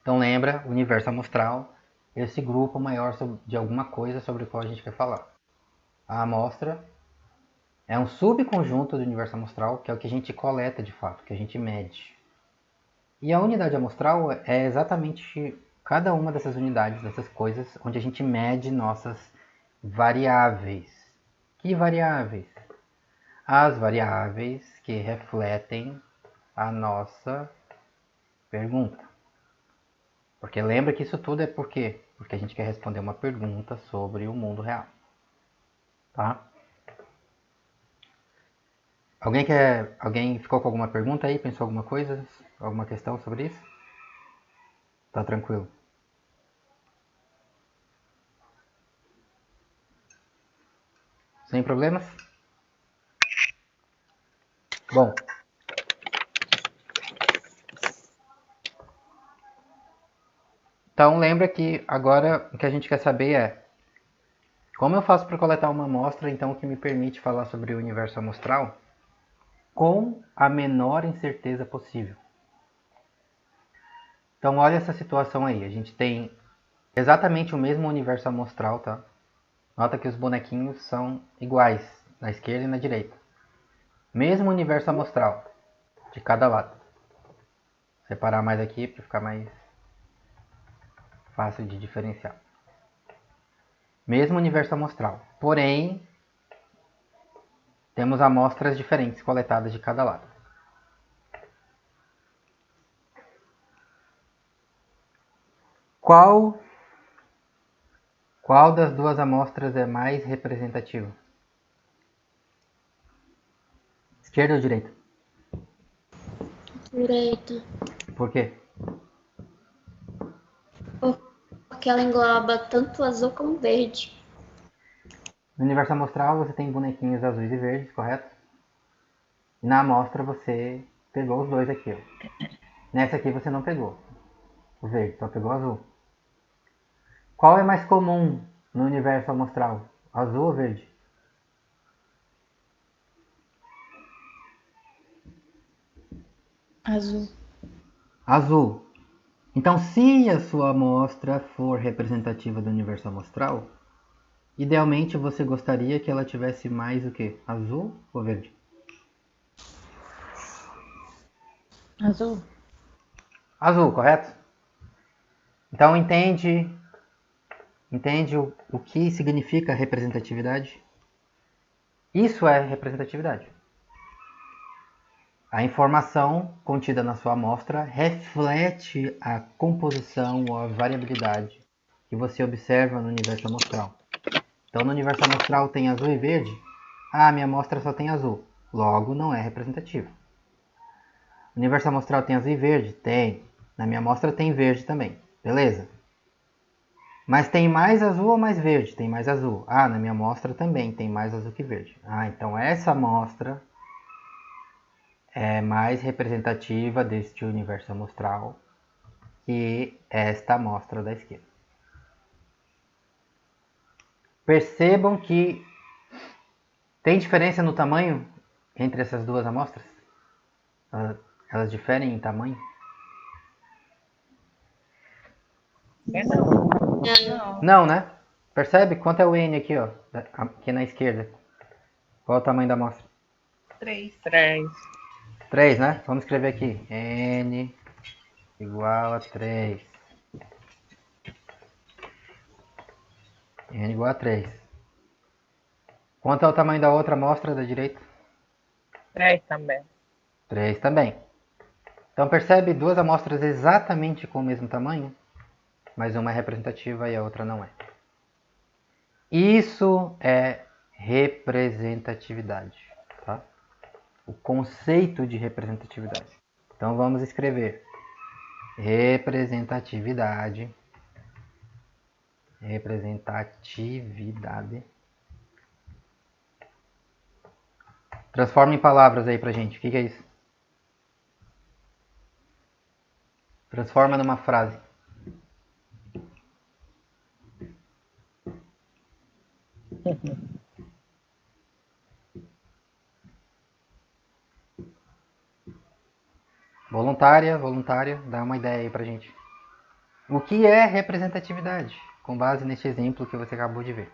Então lembra, universo amostral, esse grupo maior de alguma coisa sobre o qual a gente quer falar. A amostra é um subconjunto do universo amostral, que é o que a gente coleta de fato, que a gente mede. E a unidade amostral é exatamente cada uma dessas unidades, dessas coisas, onde a gente mede nossas variáveis. Que variáveis? As variáveis que refletem a nossa pergunta. Porque lembra que isso tudo é por quê? Porque a gente quer responder uma pergunta sobre o mundo real. Tá? Alguém ficou com alguma pergunta aí? Pensou alguma coisa? Alguma questão sobre isso? Tá tranquilo. Sem problemas? Bom. Então lembra que agora o que a gente quer saber é como eu faço para coletar uma amostra, então, que me permite falar sobre o universo amostral com a menor incerteza possível. Então olha essa situação aí, a gente tem exatamente o mesmo universo amostral, tá? Nota que os bonequinhos são iguais, na esquerda e na direita. Mesmo universo amostral, de cada lado. Vou separar mais aqui para ficar mais fácil de diferenciar. Mesmo universo amostral, porém, temos amostras diferentes coletadas de cada lado. Qual das duas amostras é mais representativa? Esquerda ou direita? Direita. Por quê? Porque ela engloba tanto azul como verde. No universo amostral você tem bonequinhos azuis e verdes, correto? E na amostra você pegou os dois aqui, ó. Nessa aqui você não pegou o verde, só pegou o azul. Qual é mais comum no universo amostral? Azul ou verde? Azul. Azul. Então, se a sua amostra for representativa do universo amostral, idealmente você gostaria que ela tivesse mais o quê? Azul ou verde? Azul. Azul, correto? Então entende o que significa representatividade? Isso é representatividade. A informação contida na sua amostra reflete a composição ou a variabilidade que você observa no universo amostral. Então, no universo amostral tem azul e verde. Ah, minha amostra só tem azul. Logo, não é representativo. No universo amostral tem azul e verde? Tem. Na minha amostra tem verde também. Beleza. Mas tem mais azul ou mais verde? Tem mais azul. Ah, na minha amostra também tem mais azul que verde. Ah, então essa amostra é mais representativa deste universo amostral que esta amostra da esquerda. Percebam que tem diferença no tamanho entre essas duas amostras? Elas diferem em tamanho? Não. Não, né? Percebe? Quanto é o N aqui, ó? Aqui na esquerda. Qual é o tamanho da amostra? 3. 3, né? Vamos escrever aqui. N igual a 3. N igual a 3. Quanto é o tamanho da outra amostra da direita? 3 também. 3 também. Então percebe duas amostras exatamente com o mesmo tamanho, mas uma é representativa e a outra não é. Isso é representatividade, tá? O conceito de representatividade. Então vamos escrever representatividade. Transforma em palavras aí pra gente. O que é isso? Transforma numa frase. Voluntária, dá uma ideia aí pra gente. O que é representatividade? Com base neste exemplo que você acabou de ver.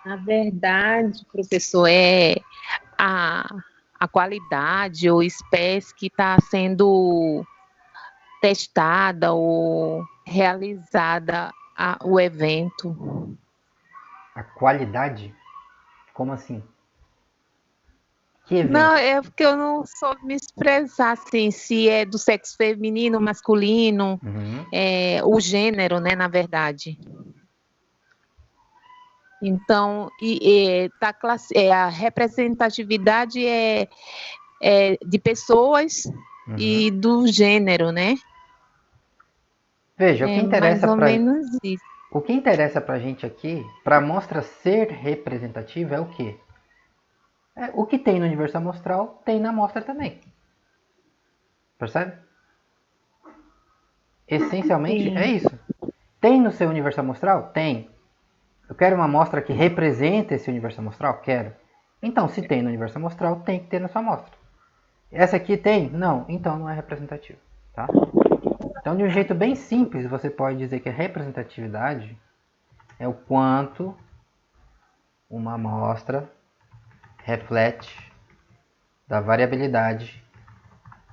Na verdade, professor, é a qualidade ou espécie que está sendo testada ou realizada o evento. A qualidade? Como assim? Que evento? Não, é porque eu não soube me expressar assim, se é do sexo feminino, masculino, o gênero, né, na verdade. Então, a representatividade é de pessoas e do gênero, né? Veja, o que interessa mais ou menos isso. O que interessa pra gente aqui, para a amostra ser representativa, é o quê? O que tem no universo amostral, tem na amostra também. Percebe? Essencialmente, é isso. Tem no seu universo amostral? Tem. Eu quero uma amostra que represente esse universo amostral? Quero. Então, se tem no universo amostral, tem que ter na sua amostra. Essa aqui tem? Não. Então, não é representativo. Tá? Então, de um jeito bem simples, você pode dizer que a representatividade é o quanto uma amostra reflete da variabilidade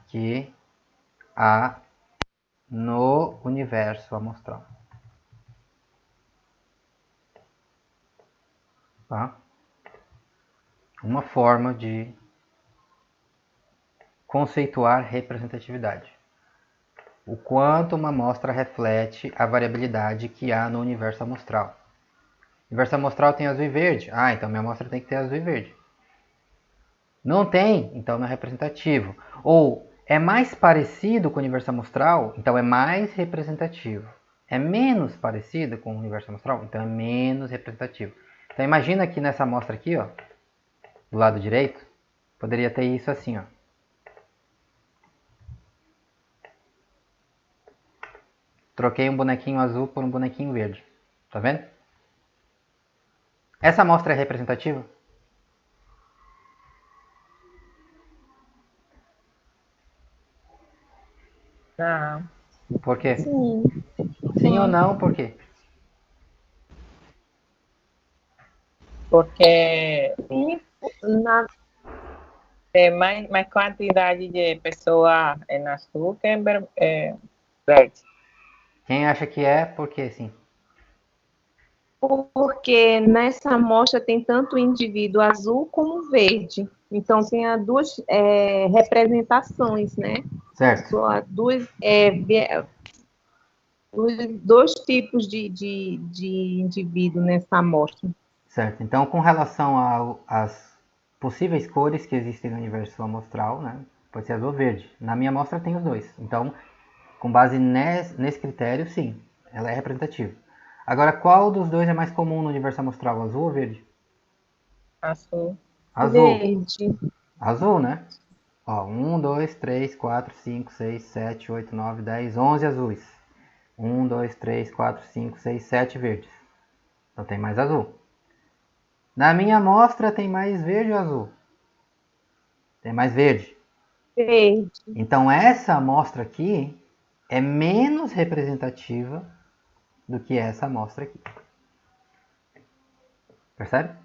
que há no universo amostral. Tá? Uma forma de conceituar representatividade. O quanto uma amostra reflete a variabilidade que há no universo amostral. O universo amostral tem azul e verde. Ah, então minha amostra tem que ter azul e verde. Não tem, então não é representativo. Ou é mais parecido com o universo amostral, então é mais representativo. É menos parecido com o universo amostral, então é menos representativo. Então imagina que nessa amostra aqui, ó, do lado direito, poderia ter isso assim, ó. Troquei um bonequinho azul por um bonequinho verde. Tá vendo? Essa amostra é representativa? Não. Por quê? Sim. Sim ou não, por quê? Porque tem mais quantidade de pessoas em azul que em verde. Quem acha que é, por quê sim? Porque nessa amostra tem tanto o indivíduo azul como verde. Então, tem as duas representações, né? Certo. Só dois tipos de indivíduo nessa amostra. Certo. Então, com relação às possíveis cores que existem no universo amostral, né? Pode ser azul ou verde. Na minha amostra tem os dois. Então, com base nesse critério, sim, ela é representativa. Agora, qual dos dois é mais comum no universo amostral, azul ou verde? Azul. Azul. Verde. Azul, né? Ó, 1, 2, 3, 4, 5, 6, 7, 8, 9, 10, 11 azuis. 1, 2, 3, 4, 5, 6, 7 verdes. Então tem mais azul. Na minha amostra tem mais verde ou azul? Tem mais verde. Verde. Então essa amostra aqui é menos representativa do que essa amostra aqui. Percebe?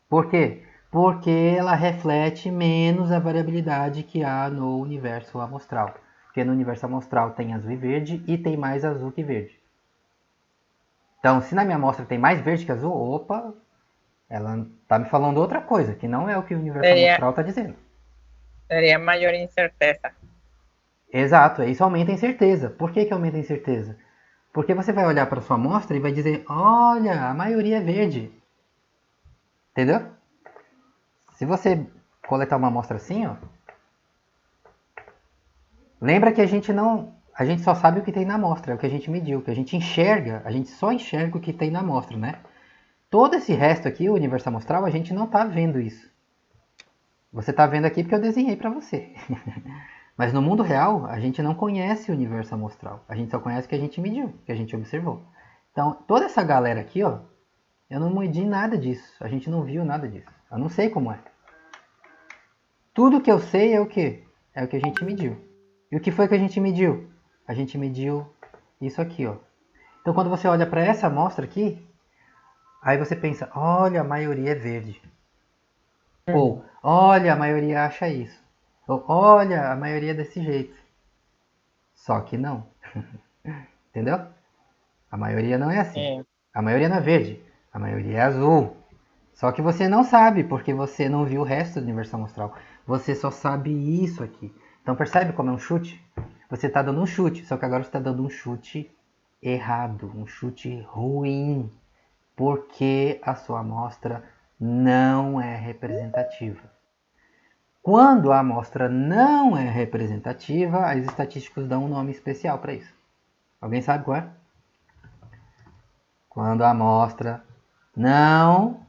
Por quê? Porque ela reflete menos a variabilidade que há no universo amostral. Porque no universo amostral tem azul e verde e tem mais azul que verde. Então, se na minha amostra tem mais verde que azul, opa, ela está me falando outra coisa, que não é o que o universo amostral está dizendo. Seria maior incerteza. Exato, isso aumenta a incerteza. Por que aumenta a incerteza? Porque você vai olhar para a sua amostra e vai dizer, olha, a maioria é verde. Entendeu? Se você coletar uma amostra assim, ó, lembra que a gente só sabe o que tem na amostra, é o que a gente mediu, o que a gente enxerga, a gente só enxerga o que tem na amostra, né? Todo esse resto aqui, o universo amostral, a gente não está vendo isso. Você está vendo aqui porque eu desenhei para você. Mas no mundo real, a gente não conhece o universo amostral. A gente só conhece o que a gente mediu, que a gente observou. Então, toda essa galera aqui, ó, eu não medi nada disso. A gente não viu nada disso. Eu não sei como é. Tudo que eu sei é o quê? É o que a gente mediu. E o que foi que a gente mediu? A gente mediu isso aqui, ó. Então, quando você olha para essa amostra aqui, aí você pensa, olha, a maioria é verde. Ou, olha, a maioria acha isso. Ou, olha, a maioria é desse jeito. Só que não. Entendeu? A maioria não é assim. A maioria não é verde. A maioria é azul. Só que você não sabe, porque você não viu o resto do universo amostral. Você só sabe isso aqui. Então percebe como é um chute? Você está dando um chute, só que agora você está dando um chute errado, um chute ruim. Porque a sua amostra não é representativa. Quando a amostra não é representativa, os estatísticos dão um nome especial para isso. Alguém sabe qual é? Quando a amostra não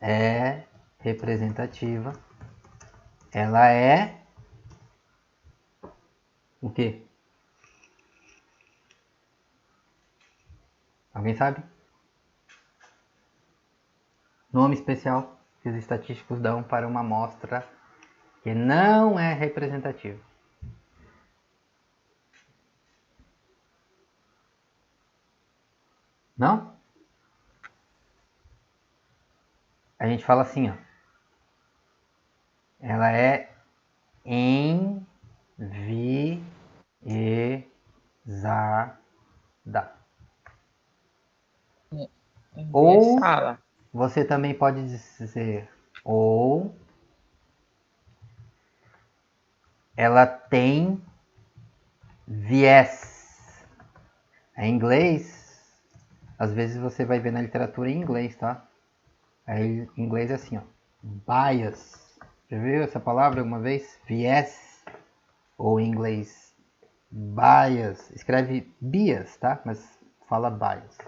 é representativa, ela é o quê? Alguém sabe? Nome especial que os estatísticos dão para uma amostra que não é representativa. Não? A gente fala assim, ó. Ela é enviesada. Ou você também pode dizer ou ela tem viés. Em inglês, às vezes você vai ver na literatura em inglês, tá? Aí em inglês é assim, ó, bias. Já viu essa palavra alguma vez? Viés. Ou em inglês, bias. Escreve bias, tá? Mas fala bias.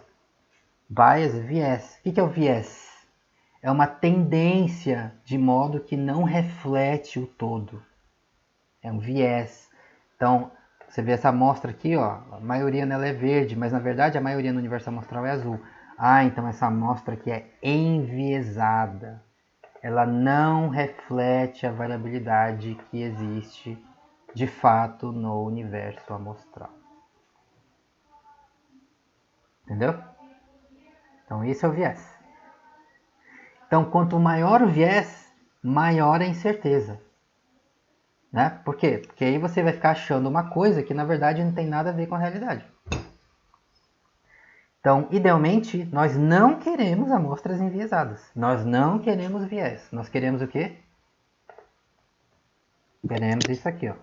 Bias é viés. O que é o viés? É uma tendência de modo que não reflete o todo. É um viés. Então, você vê essa amostra aqui, ó, a maioria nela é verde, mas na verdade a maioria no universo amostral é azul. Ah, então essa amostra aqui é enviesada. Ela não reflete a variabilidade que existe de fato no universo amostral. Entendeu? Então, esse é o viés. Então, quanto maior o viés, maior a incerteza. Né? Por quê? Porque aí você vai ficar achando uma coisa que, na verdade, não tem nada a ver com a realidade. Então, idealmente, nós não queremos amostras enviesadas. Nós não queremos viés. Nós queremos o quê? Queremos isso aqui, ó.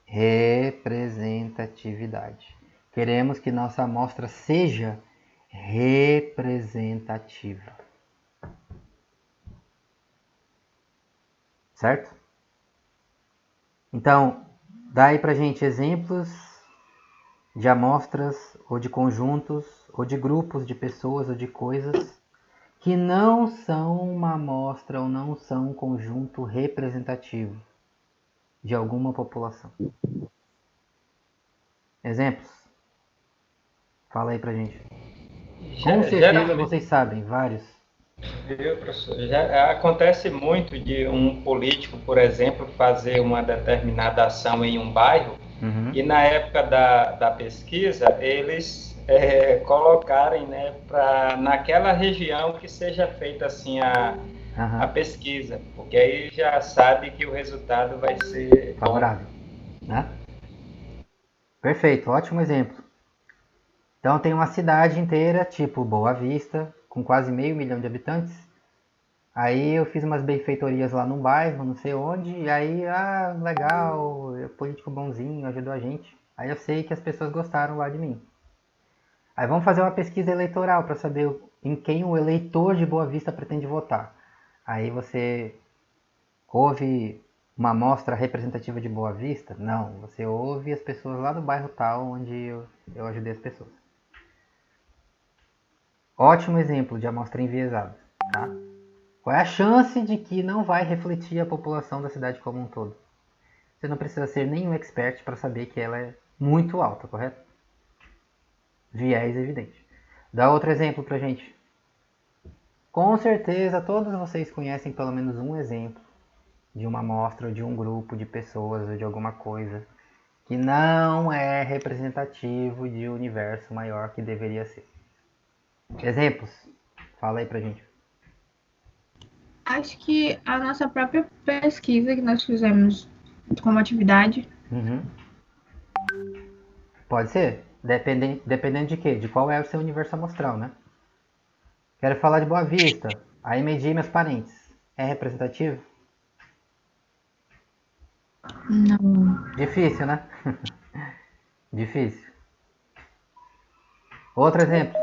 Representatividade. Queremos que nossa amostra seja representativa. Certo? Então, dá aí pra gente exemplos de amostras, ou de conjuntos, ou de grupos de pessoas, ou de coisas que não são uma amostra ou não são um conjunto representativo de alguma população. Exemplos? Fala aí pra gente. Com certeza vocês sabem, vários. Viu, professor? Já acontece muito de um político, por exemplo, fazer uma determinada ação em um bairro e na época da pesquisa eles colocarem, né, para naquela região que seja feita assim a pesquisa, porque aí já sabe que o resultado vai ser favorável, né? Perfeito, ótimo exemplo. Então tem uma cidade inteira, tipo Boa Vista, com quase 500 mil de habitantes. Aí eu fiz umas benfeitorias lá num bairro, não sei onde, e aí, legal, político bonzinho, ajudou a gente. Aí eu sei que as pessoas gostaram lá de mim. Aí vamos fazer uma pesquisa eleitoral para saber em quem o eleitor de Boa Vista pretende votar. Aí você ouve uma amostra representativa de Boa Vista? Não, você ouve as pessoas lá do bairro tal onde eu ajudei as pessoas. Ótimo exemplo de amostra enviesada, tá? Qual é a chance de que não vai refletir a população da cidade como um todo? Você não precisa ser nenhum expert para saber que ela é muito alta, correto? Viés evidente. Dá outro exemplo pra gente. Com certeza todos vocês conhecem pelo menos um exemplo de uma amostra ou de um grupo de pessoas ou de alguma coisa que não é representativo de um universo maior que deveria ser. Exemplos? Fala aí pra gente. Acho que a nossa própria pesquisa que nós fizemos como atividade. Pode ser. Dependendo de quê? De qual é o seu universo amostral, né? Quero falar de Boa Vista. Aí medi meus parentes. É representativo? Não. Difícil, né? Difícil. Outro exemplo.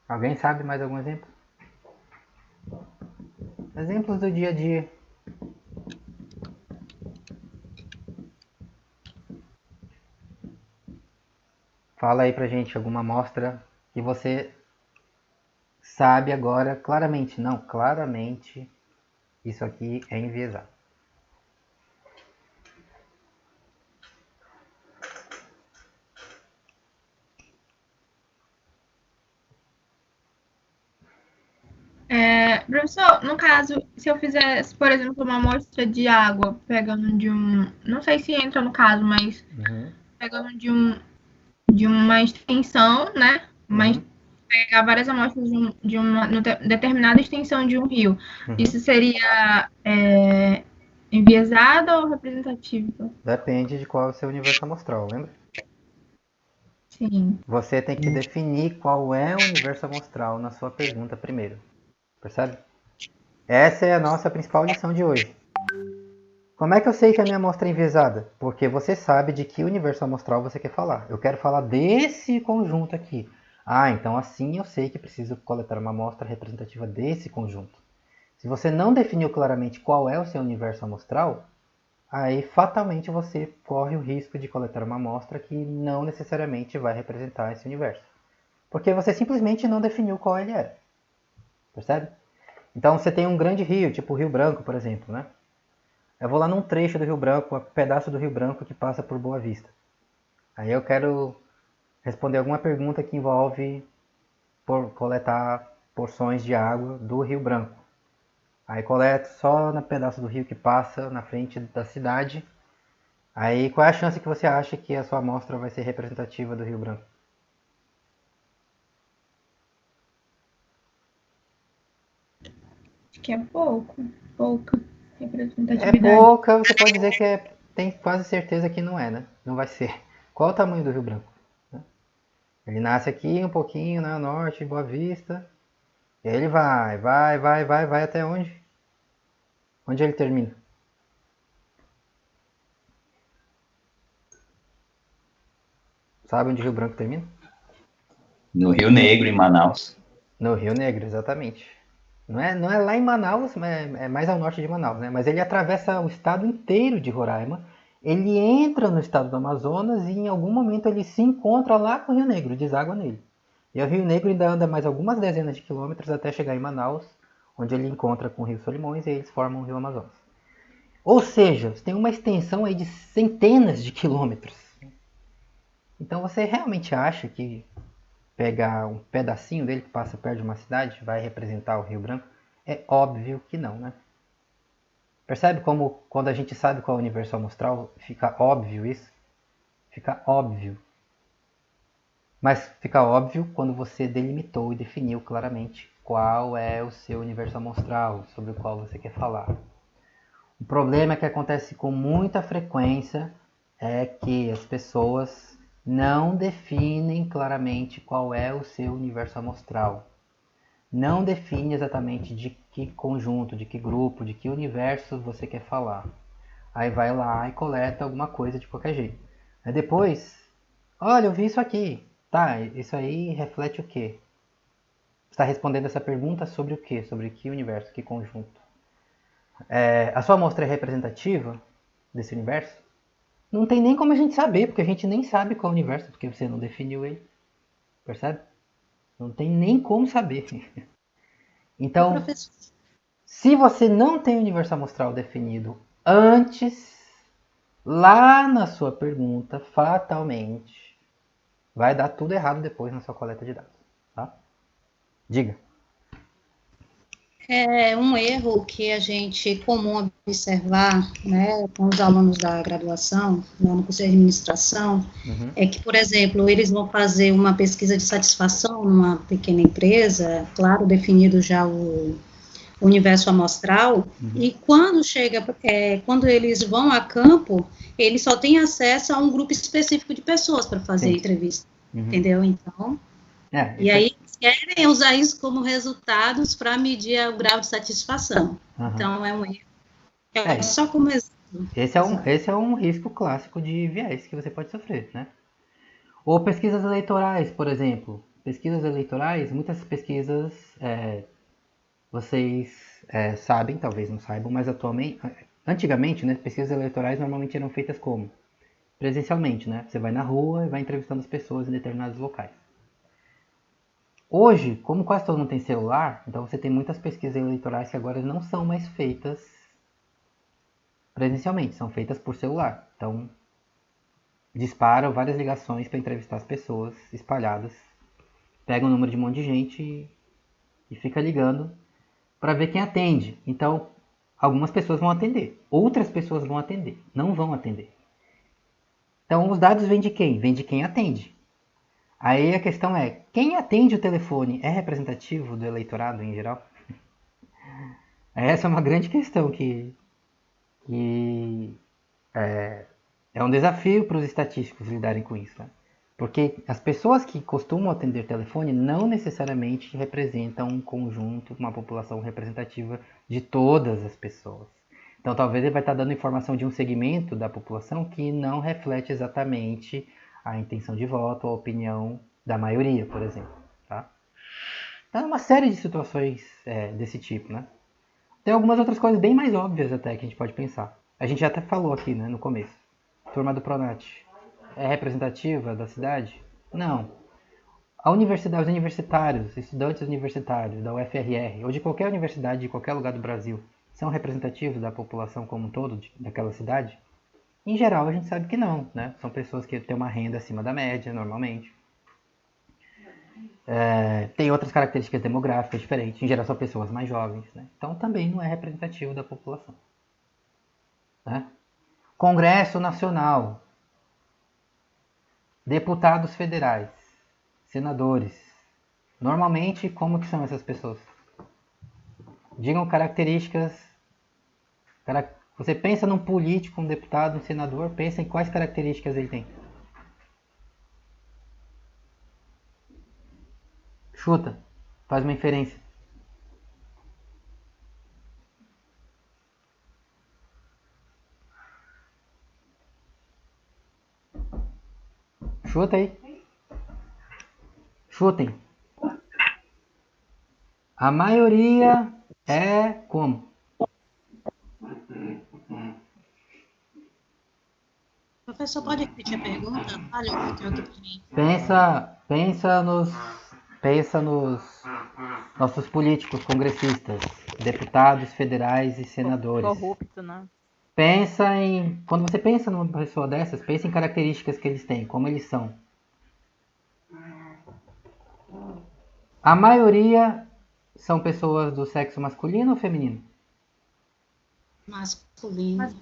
Alguém sabe mais algum exemplo? Exemplos do dia a dia. Fala aí pra gente alguma amostra que você sabe agora claramente. Não, claramente isso aqui é enviesado. Professor, no caso, se eu fizesse, por exemplo, uma amostra de água, pegando de um... Não sei se entra no caso, mas pegando de uma extensão, né? Mas pegar várias amostras de uma determinada extensão de um rio. Isso seria enviesado ou representativo? Depende de qual é o seu universo amostral, lembra? Sim. Você tem que definir qual é o universo amostral na sua pergunta primeiro. Percebe? Essa é a nossa principal lição de hoje. Como é que eu sei que a minha amostra é enviesada? Porque você sabe de que universo amostral você quer falar. Eu quero falar desse conjunto aqui. Então assim eu sei que preciso coletar uma amostra representativa desse conjunto. Se você não definiu claramente qual é o seu universo amostral, aí fatalmente você corre o risco de coletar uma amostra que não necessariamente vai representar esse universo. Porque você simplesmente não definiu qual ele é. Percebe? Então você tem um grande rio, tipo o Rio Branco, por exemplo, né? Eu vou lá num trecho do Rio Branco, um pedaço do Rio Branco que passa por Boa Vista. Aí eu quero responder alguma pergunta que envolve coletar porções de água do Rio Branco. Aí coleto só no pedaço do rio que passa na frente da cidade. Aí qual é a chance que você acha que a sua amostra vai ser representativa do Rio Branco? Acho que é pouca representatividade. É pouca, você pode dizer que tem quase certeza que não é, né? Não vai ser. Qual é o tamanho do Rio Branco? Ele nasce aqui um pouquinho, né, norte, Boa Vista. E aí ele vai até onde? Onde ele termina? Sabe onde o Rio Branco termina? No Rio Negro, em Manaus. No Rio Negro, exatamente. Não é lá em Manaus, é mais ao norte de Manaus, né? Mas ele atravessa o estado inteiro de Roraima ele entra no estado do Amazonas e em algum momento ele se encontra lá com o Rio Negro, deságua nele. E o Rio Negro ainda anda mais algumas dezenas de quilômetros até chegar em Manaus, onde ele encontra com o Rio Solimões e eles formam o Rio Amazonas. Ou seja, você tem uma extensão aí de centenas de quilômetros. Então você realmente acha que pegar um pedacinho dele que passa perto de uma cidade vai representar o Rio Branco? É óbvio que não, né? Percebe como quando a gente sabe qual é o universo amostral, fica óbvio isso? Fica óbvio. Mas fica óbvio quando você delimitou e definiu claramente qual é o seu universo amostral, sobre o qual você quer falar. O problema que acontece com muita frequência é que as pessoas não definem claramente qual é o seu universo amostral. Não define exatamente de que conjunto, de que grupo, de que universo você quer falar. Aí vai lá e coleta alguma coisa de qualquer jeito. Aí depois, olha, eu vi isso aqui. Tá, isso aí reflete o quê? Você está respondendo essa pergunta sobre o quê? Sobre que universo, que conjunto? A sua amostra é representativa desse universo? Não tem nem como a gente saber, porque a gente nem sabe qual é o universo, porque você não definiu ele. Percebe? Não tem nem como saber. Então, se você não tem o universo amostral definido antes, lá na sua pergunta, fatalmente, vai dar tudo errado depois na sua coleta de dados. Tá? Diga. É um erro que a gente comum observar, né, com os alunos da graduação, no curso de administração, é que, por exemplo, eles vão fazer uma pesquisa de satisfação numa pequena empresa, claro, definido já o universo amostral, e quando quando eles vão a campo, eles só têm acesso a um grupo específico de pessoas para fazer a entrevista, entendeu? Então, e aí querem usar isso como resultados para medir o grau de satisfação. Então, é um erro. Só como exemplo. Esse é um risco clássico de viés que você pode sofrer, né? Ou pesquisas eleitorais, por exemplo. Pesquisas eleitorais, muitas pesquisas, vocês sabem, talvez não saibam, mas antigamente, né, pesquisas eleitorais normalmente eram feitas como? Presencialmente, né? Você vai na rua e vai entrevistando as pessoas em determinados locais. Hoje, como quase todo mundo tem celular, então você tem muitas pesquisas eleitorais que agora não são mais feitas presencialmente, são feitas por celular. Então, disparam várias ligações para entrevistar as pessoas espalhadas, pega um número de um monte de gente e fica ligando para ver quem atende. Então, algumas pessoas vão atender, outras pessoas vão atender, não vão atender. Então, os dados vêm de quem? Vêm de quem atende. Aí a questão é, quem atende o telefone é representativo do eleitorado em geral? Essa é uma grande questão que é um desafio para os estatísticos lidarem com isso. Né? Porque as pessoas que costumam atender telefone não necessariamente representam um conjunto, uma população representativa de todas as pessoas. Então talvez ele vai estar dando informação de um segmento da população que não reflete exatamente a intenção de voto ou a opinião da maioria, por exemplo. Tá? Então, é uma série de situações desse tipo. Né? Tem algumas outras coisas bem mais óbvias até que a gente pode pensar. A gente já até falou aqui, né, no começo. Turma do Pronat é representativa da cidade? Não. A universidade, os universitários, estudantes universitários da UFRR ou de qualquer universidade de qualquer lugar do Brasil são representativos da população como um todo daquela cidade? Em geral, a gente sabe que não, né? São pessoas que têm uma renda acima da média, normalmente. Tem outras características demográficas diferentes. Em geral, são pessoas mais jovens, né? Então, também não é representativo da população. Né? Congresso Nacional. Deputados federais. Senadores. Normalmente, como que são essas pessoas? Digam características... Você pensa num político, um deputado, um senador, pensa em quais características ele tem. Chuta, faz uma inferência. Chuta aí. Chutem. A maioria é como? Professor, pode repetir a pergunta? Falhou aqui pra mim. Pensa nos nossos políticos, congressistas, deputados federais e senadores. Corrupto, né? Quando você pensa numa pessoa dessas, pensa em características que eles têm, como eles são. A maioria são pessoas do sexo masculino ou feminino? Masculino.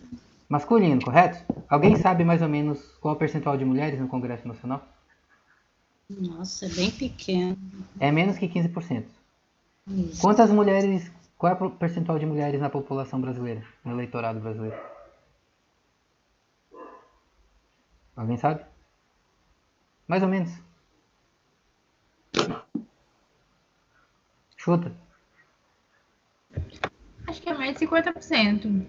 Masculino, correto? Alguém sabe mais ou menos qual é o percentual de mulheres no Congresso Nacional? Nossa, é bem pequeno. É menos que 15%. Isso. Qual é o percentual de mulheres na população brasileira, no eleitorado brasileiro? Alguém sabe? Mais ou menos. Chuta. Acho que é mais de 50%.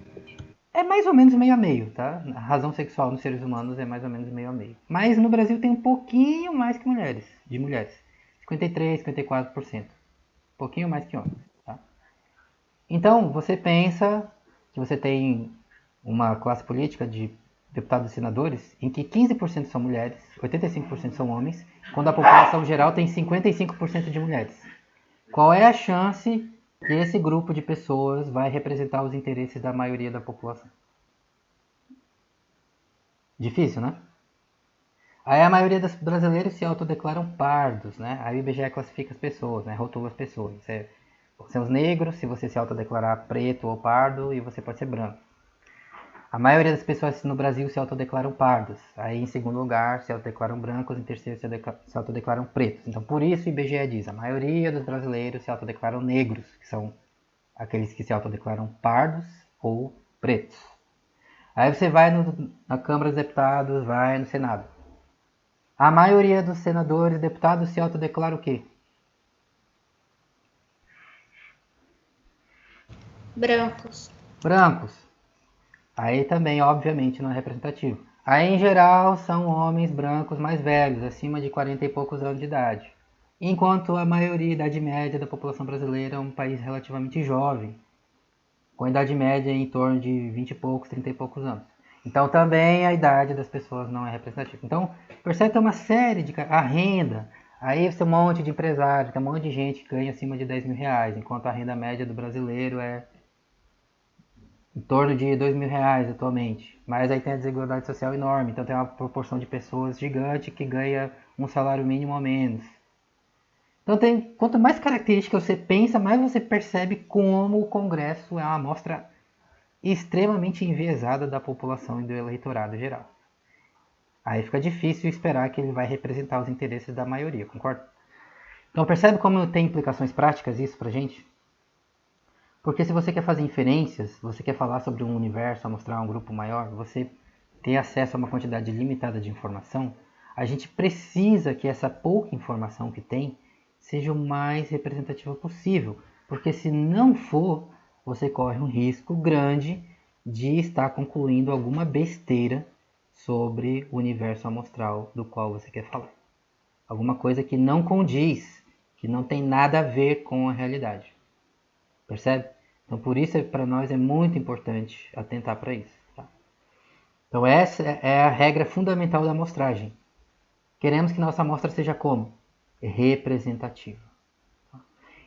É mais ou menos meio a meio, tá? A razão sexual nos seres humanos é mais ou menos meio a meio. Mas no Brasil tem um pouquinho mais que mulheres, de mulheres. 53, 54%. Um pouquinho mais que homens, tá? Então, você pensa que você tem uma classe política de deputados e senadores em que 15% são mulheres, 85% são homens, quando a população geral tem 55% de mulheres. Qual é a chance que esse grupo de pessoas vai representar os interesses da maioria da população? Difícil, né? Aí a maioria dos brasileiros se autodeclaram pardos, né? Aí o IBGE classifica as pessoas, né? Rotula as pessoas. São os negros, se você se autodeclarar preto ou pardo, e você pode ser branco. A maioria das pessoas no Brasil se autodeclaram pardos. Aí, em segundo lugar, se autodeclaram brancos. Em terceiro, se autodeclaram pretos. Então, por isso o IBGE diz, a maioria dos brasileiros se autodeclaram negros, que são aqueles que se autodeclaram pardos ou pretos. Aí você vai na Câmara dos Deputados, vai no Senado. A maioria dos senadores e deputados se autodeclara o quê? Brancos. Brancos. Aí também, obviamente, não é representativo. Aí, em geral, são homens brancos mais velhos, acima de 40 e poucos anos de idade. Enquanto a maioria, a idade média da população brasileira é um país relativamente jovem, com a idade média em torno de 20 e poucos, 30 e poucos anos. Então, também a idade das pessoas não é representativa. Então, percebe que tem uma série de... A renda, aí você tem um monte de empresários, tem um monte de gente que ganha acima de 10 mil reais, enquanto a renda média do brasileiro é em torno de 2 mil reais atualmente. Mas aí tem a desigualdade social enorme. Então tem uma proporção de pessoas gigante que ganha um salário mínimo a menos. Então quanto mais características você pensa, mais você percebe como o Congresso é uma amostra extremamente enviesada da população e do eleitorado geral. Aí fica difícil esperar que ele vai representar os interesses da maioria, concorda? Então percebe como tem implicações práticas isso pra gente? Porque se você quer fazer inferências, você quer falar sobre um universo, mostrar um grupo maior, você ter acesso a uma quantidade limitada de informação, a gente precisa que essa pouca informação que tem seja o mais representativa possível. Porque se não for, você corre um risco grande de estar concluindo alguma besteira sobre o universo amostral do qual você quer falar. Alguma coisa que não condiz, que não tem nada a ver com a realidade. Percebe? Então, por isso, para nós é muito importante atentar para isso. Tá? Então, essa é a regra fundamental da amostragem. Queremos que nossa amostra seja como? Representativa.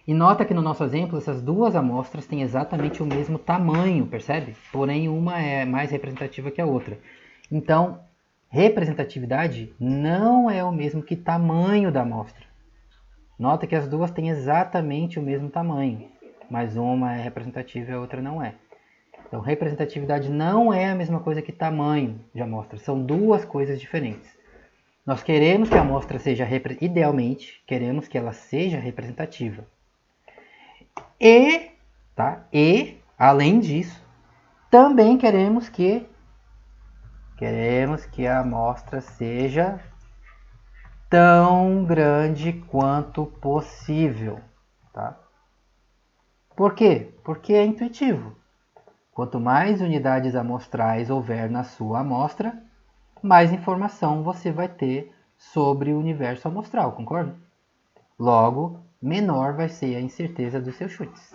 E nota que no nosso exemplo, essas duas amostras têm exatamente o mesmo tamanho, percebe? Porém, uma é mais representativa que a outra. Então, representatividade não é o mesmo que tamanho da amostra. Nota que as duas têm exatamente o mesmo tamanho. Mas uma é representativa e a outra não é. Então, representatividade não é a mesma coisa que tamanho de amostra. São duas coisas diferentes. Nós queremos que a amostra seja, idealmente, queremos que ela seja representativa. E, além disso, também queremos que a amostra seja tão grande quanto possível. Tá? Por quê? Porque é intuitivo. Quanto mais unidades amostrais houver na sua amostra, mais informação você vai ter sobre o universo amostral, concorda? Logo, menor vai ser a incerteza dos seus chutes.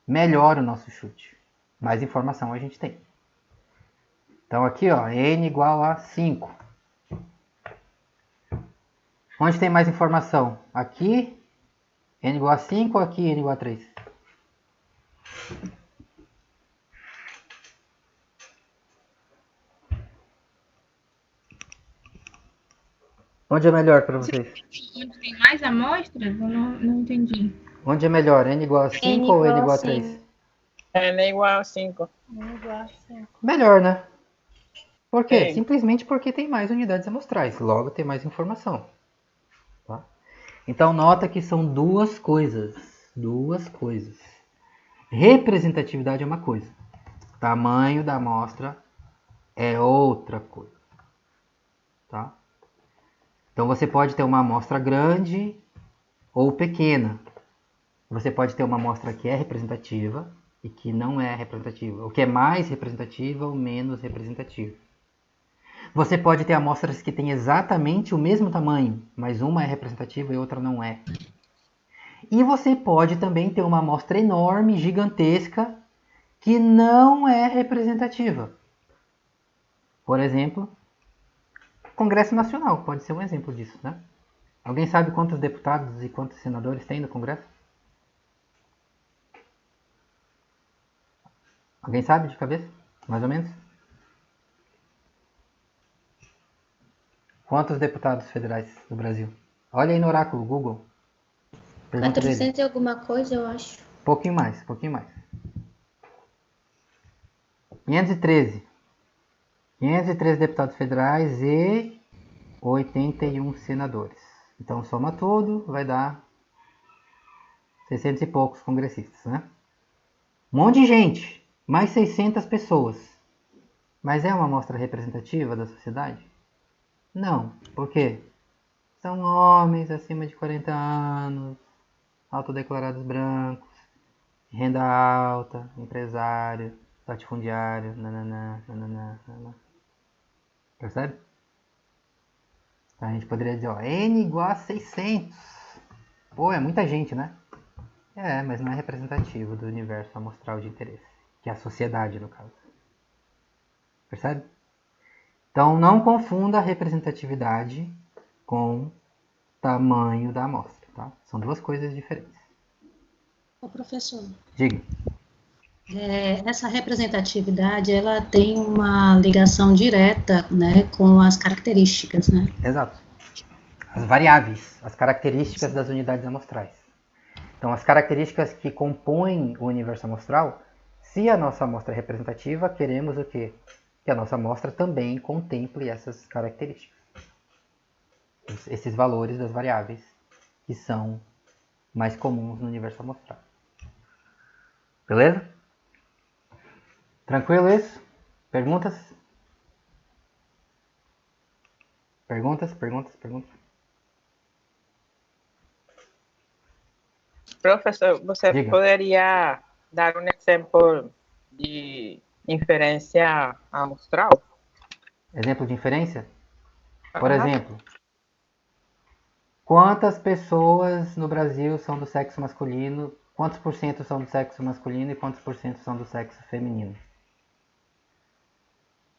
Melhor o nosso chute. Mais informação a gente tem. Então aqui, ó, N igual a 5. Onde tem mais informação? Aqui, N igual a 5 ou aqui, N igual a 3? Onde é melhor para vocês? Onde tem mais amostras? Eu não entendi. Onde é melhor? N igual a 5 ou N igual a 3? N igual a 5. Melhor, né? Por quê? Sim. Simplesmente porque tem mais unidades amostrais. Logo, tem mais informação. Tá? Então, nota que são duas coisas. Duas coisas. Representatividade é uma coisa. Tamanho da amostra é outra coisa. Tá? Então, você pode ter uma amostra grande ou pequena. Você pode ter uma amostra que é representativa e que não é representativa. O que é mais representativa ou menos representativa. Você pode ter amostras que têm exatamente o mesmo tamanho, mas uma é representativa e outra não é. E você pode também ter uma amostra enorme, gigantesca, que não é representativa. Por exemplo, Congresso Nacional pode ser um exemplo disso, né? Alguém sabe quantos deputados e quantos senadores tem no Congresso? Alguém sabe de cabeça? Mais ou menos? Quantos deputados federais do Brasil? Olha aí no oráculo, Google. Pergunta 400 dele. e alguma coisa, eu acho. Pouquinho mais, pouquinho mais. 513. 513 deputados federais e 81 senadores. Então soma tudo, vai dar 600 e poucos congressistas, né? Um monte de gente, mais 600 pessoas. Mas é uma amostra representativa da sociedade? Não. Por quê? São homens acima de 40 anos, autodeclarados brancos, renda alta, empresário, latifundiário, nananã. Percebe? Então a gente poderia dizer, ó, N igual a 600. Pô, é muita gente, né? É, mas não é representativo do universo amostral de interesse, que é a sociedade, no caso. Percebe? Então não confunda a representatividade com tamanho da amostra, tá? São duas coisas diferentes. Ô, professor, Diga. essa representatividade, ela tem uma ligação direta, né, com as características, né? Exato. As variáveis, as características das unidades amostrais. Então, as características que compõem o universo amostral, se a nossa amostra é representativa, queremos o quê? Que a nossa amostra também contemple essas características. Esses valores das variáveis que são mais comuns no universo amostral. Beleza? Tranquilo isso? Perguntas? Perguntas? Professor, você Diga. poderia dar um exemplo de inferência amostral? Exemplo de inferência? Por exemplo, quantas pessoas no Brasil são do sexo masculino? Quantos por cento são do sexo masculino e quantos por cento são do sexo feminino?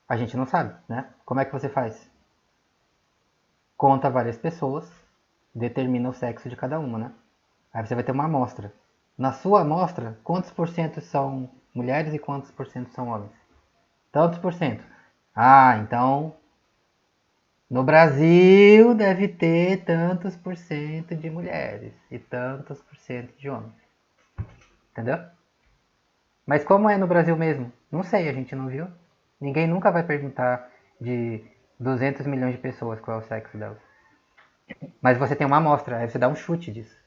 A gente não sabe, né? Como é que você faz? Conta várias pessoas, determina o sexo de cada uma, né? Aí você vai ter uma amostra. Na sua amostra, quantos por cento são mulheres e quantos por cento são homens? Tantos por cento. Ah, então no Brasil deve ter tantos por cento de mulheres e tantos por cento de homens. Entendeu? Mas como é no Brasil mesmo? Não sei, a gente não viu. Ninguém nunca vai perguntar de 200 milhões de pessoas qual é o sexo delas. Mas você tem uma amostra, aí você dá um chute disso.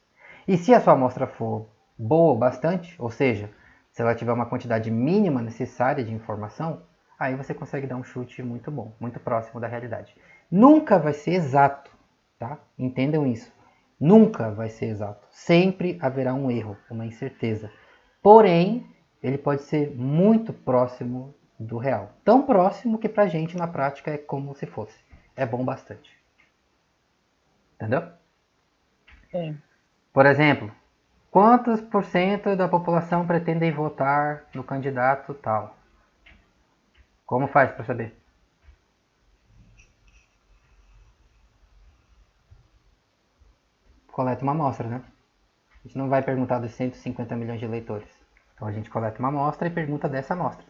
E se a sua amostra for boa bastante, ou seja, se ela tiver uma quantidade mínima necessária de informação, aí você consegue dar um chute muito bom, muito próximo da realidade. Nunca vai ser exato, tá? Entendam isso. Nunca vai ser exato. Sempre haverá um erro, uma incerteza. Porém, ele pode ser muito próximo do real. Tão próximo que pra gente, na prática, é como se fosse. É bom bastante. Entendeu? Sim. Por exemplo, quantos por cento da população pretendem votar no candidato tal? Como faz para saber? Coleta uma amostra, né? A gente não vai perguntar dos 150 milhões de eleitores. Então a gente coleta uma amostra e pergunta dessa amostra.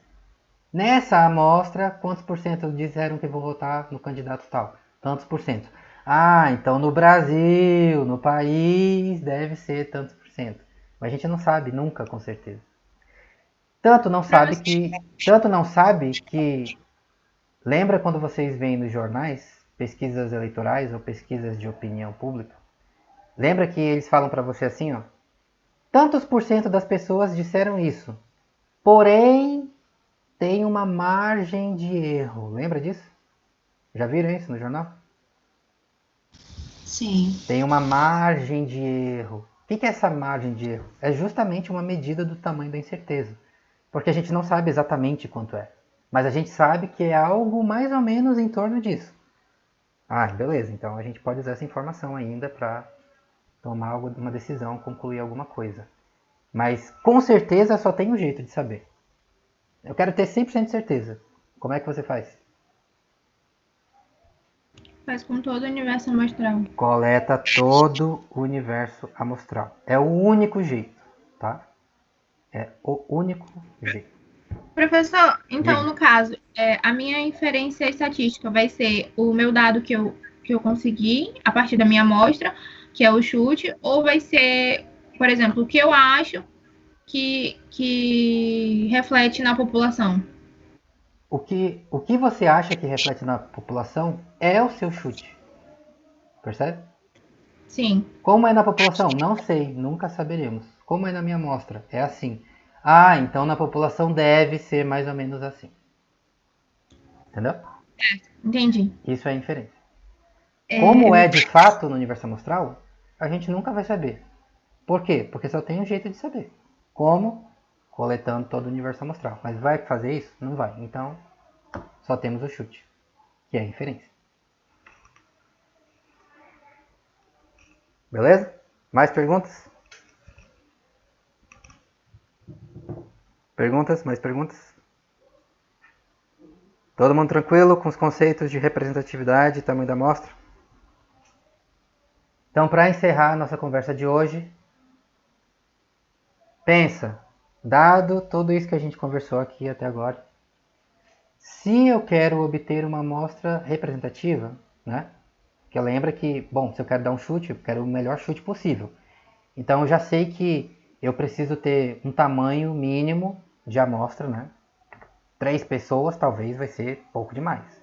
Nessa amostra, quantos por cento disseram que vou votar no candidato tal? Tantos por cento. Ah, então no Brasil, no país, deve ser tantos por cento. Mas a gente não sabe nunca, com certeza. Tanto não sabe que... Lembra quando vocês veem nos jornais pesquisas eleitorais ou pesquisas de opinião pública? Lembra que eles falam para você assim, ó? Tantos por cento das pessoas disseram isso. Porém, tem uma margem de erro. Lembra disso? Já viram isso no jornal? Sim. Tem uma margem de erro. O que é essa margem de erro? É justamente uma medida do tamanho da incerteza. Porque a gente não sabe exatamente quanto é. Mas a gente sabe que é algo mais ou menos em torno disso. Ah, beleza. Então a gente pode usar essa informação ainda para tomar uma decisão, concluir alguma coisa. Mas com certeza só tem um jeito de saber. Eu quero ter 100% de certeza. Como é que você faz? Faz com todo o universo amostral. Coleta todo o universo amostral. É o único jeito, tá? É o único jeito. Professor, então no caso, a minha inferência estatística vai ser o meu dado que eu consegui a partir da minha amostra, que é o chute, ou vai ser, por exemplo, o que eu acho que reflete na população? O que você acha que reflete na população é o seu chute. Percebe? Sim. Como é na população? Não sei, nunca saberemos. Como é na minha amostra? É assim. Ah, então na população deve ser mais ou menos assim. Entendeu? Entendi. Isso é inferência. Como é de fato no universo amostral, a gente nunca vai saber. Por quê? Porque só tem um jeito de saber. Como? Coletando todo o universo amostral. Mas vai fazer isso? Não vai. Então, só temos o chute, que é a inferência. Beleza? Mais perguntas? Perguntas? Mais perguntas? Todo mundo tranquilo com os conceitos de representatividade e tamanho da amostra? Então, para encerrar a nossa conversa de hoje, pensa, dado tudo isso que a gente conversou aqui até agora, se eu quero obter uma amostra representativa, né? Porque lembra que, bom, se eu quero dar um chute, eu quero o melhor chute possível. Então, eu já sei que eu preciso ter um tamanho mínimo de amostra, né? 3 pessoas talvez vai ser pouco demais,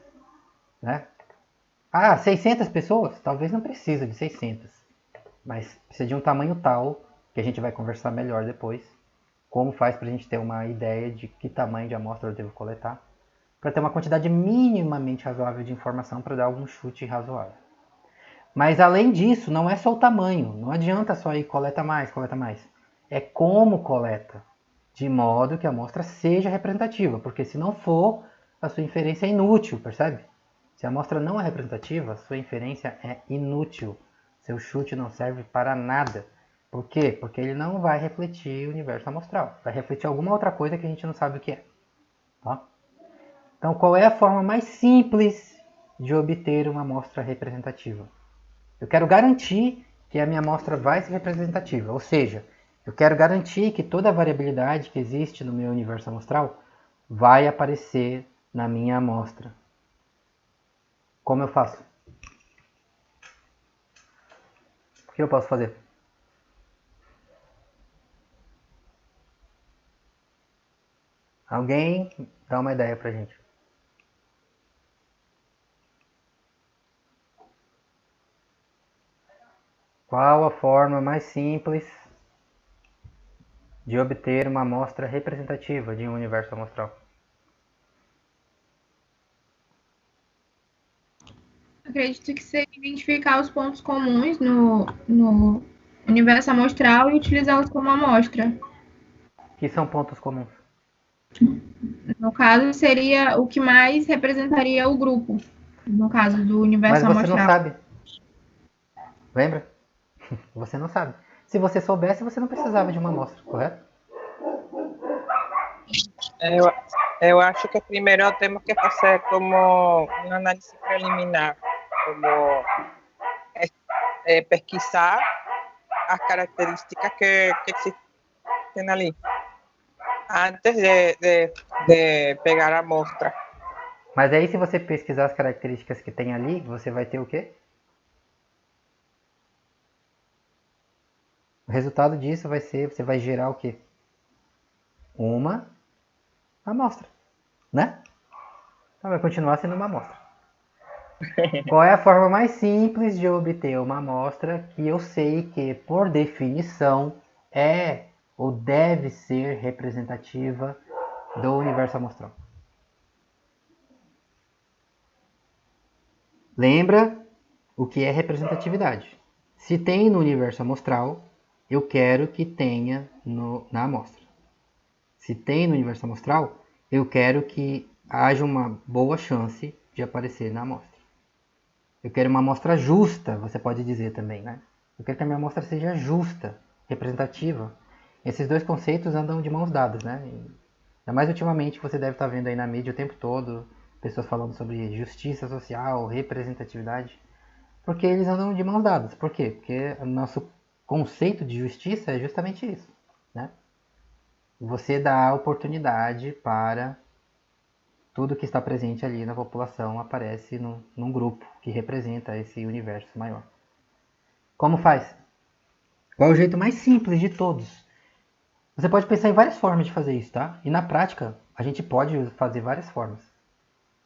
né? Ah, 600 pessoas? Talvez não precisa de 600. Mas precisa de um tamanho tal, que a gente vai conversar melhor depois, como faz para a gente ter uma ideia de que tamanho de amostra eu devo coletar, para ter uma quantidade minimamente razoável de informação para dar algum chute razoável. Mas além disso, não é só o tamanho, não adianta só ir coleta mais. É como coleta, de modo que a amostra seja representativa, porque se não for, a sua inferência é inútil, percebe? Se a amostra não é representativa, a sua inferência é inútil. Seu chute não serve para nada. Por quê? Porque ele não vai refletir o universo amostral. Vai refletir alguma outra coisa que a gente não sabe o que é. Tá? Então, qual é a forma mais simples de obter uma amostra representativa? Eu quero garantir que a minha amostra vai ser representativa. Ou seja, eu quero garantir que toda a variabilidade que existe no meu universo amostral vai aparecer na minha amostra. Como eu faço? O que eu posso fazer? Alguém dá uma ideia pra gente. Qual a forma mais simples de obter uma amostra representativa de um universo amostral? Acredito que seria identificar os pontos comuns no universo amostral e utilizá-los como amostra. Que são pontos comuns? No caso, seria o que mais representaria o grupo, no caso do universo amostral. Mas você não sabe. Lembra? Você não sabe. Se você soubesse, você não precisava de uma amostra, correto? Eu acho que primeiro temos que fazer como uma análise preliminar, como pesquisar as características que existen ali, antes de pegar a amostra. Mas aí, se você pesquisar as características que tem ali, você vai ter o quê? O resultado disso vai ser, você vai gerar o quê? Uma amostra, né? Então vai continuar sendo uma amostra. Qual é a forma mais simples de obter uma amostra que eu sei que, por definição, é ou deve ser representativa do universo amostral? Lembra o que é representatividade. Se tem no universo amostral, eu quero que tenha na amostra. Se tem no universo amostral, eu quero que haja uma boa chance de aparecer na amostra. Eu quero uma amostra justa, você pode dizer também, né? Eu quero que a minha amostra seja justa, representativa. Esses dois conceitos andam de mãos dadas, né? Ainda mais ultimamente, você deve estar vendo aí na mídia o tempo todo, pessoas falando sobre justiça social, representatividade, porque eles andam de mãos dadas. Por quê? Porque o nosso conceito de justiça é justamente isso, né? Você dá a oportunidade para tudo que está presente ali na população aparece num grupo que representa esse universo maior. Como faz? Qual é o jeito mais simples de todos? Você pode pensar em várias formas de fazer isso, tá? E na prática, a gente pode fazer várias formas.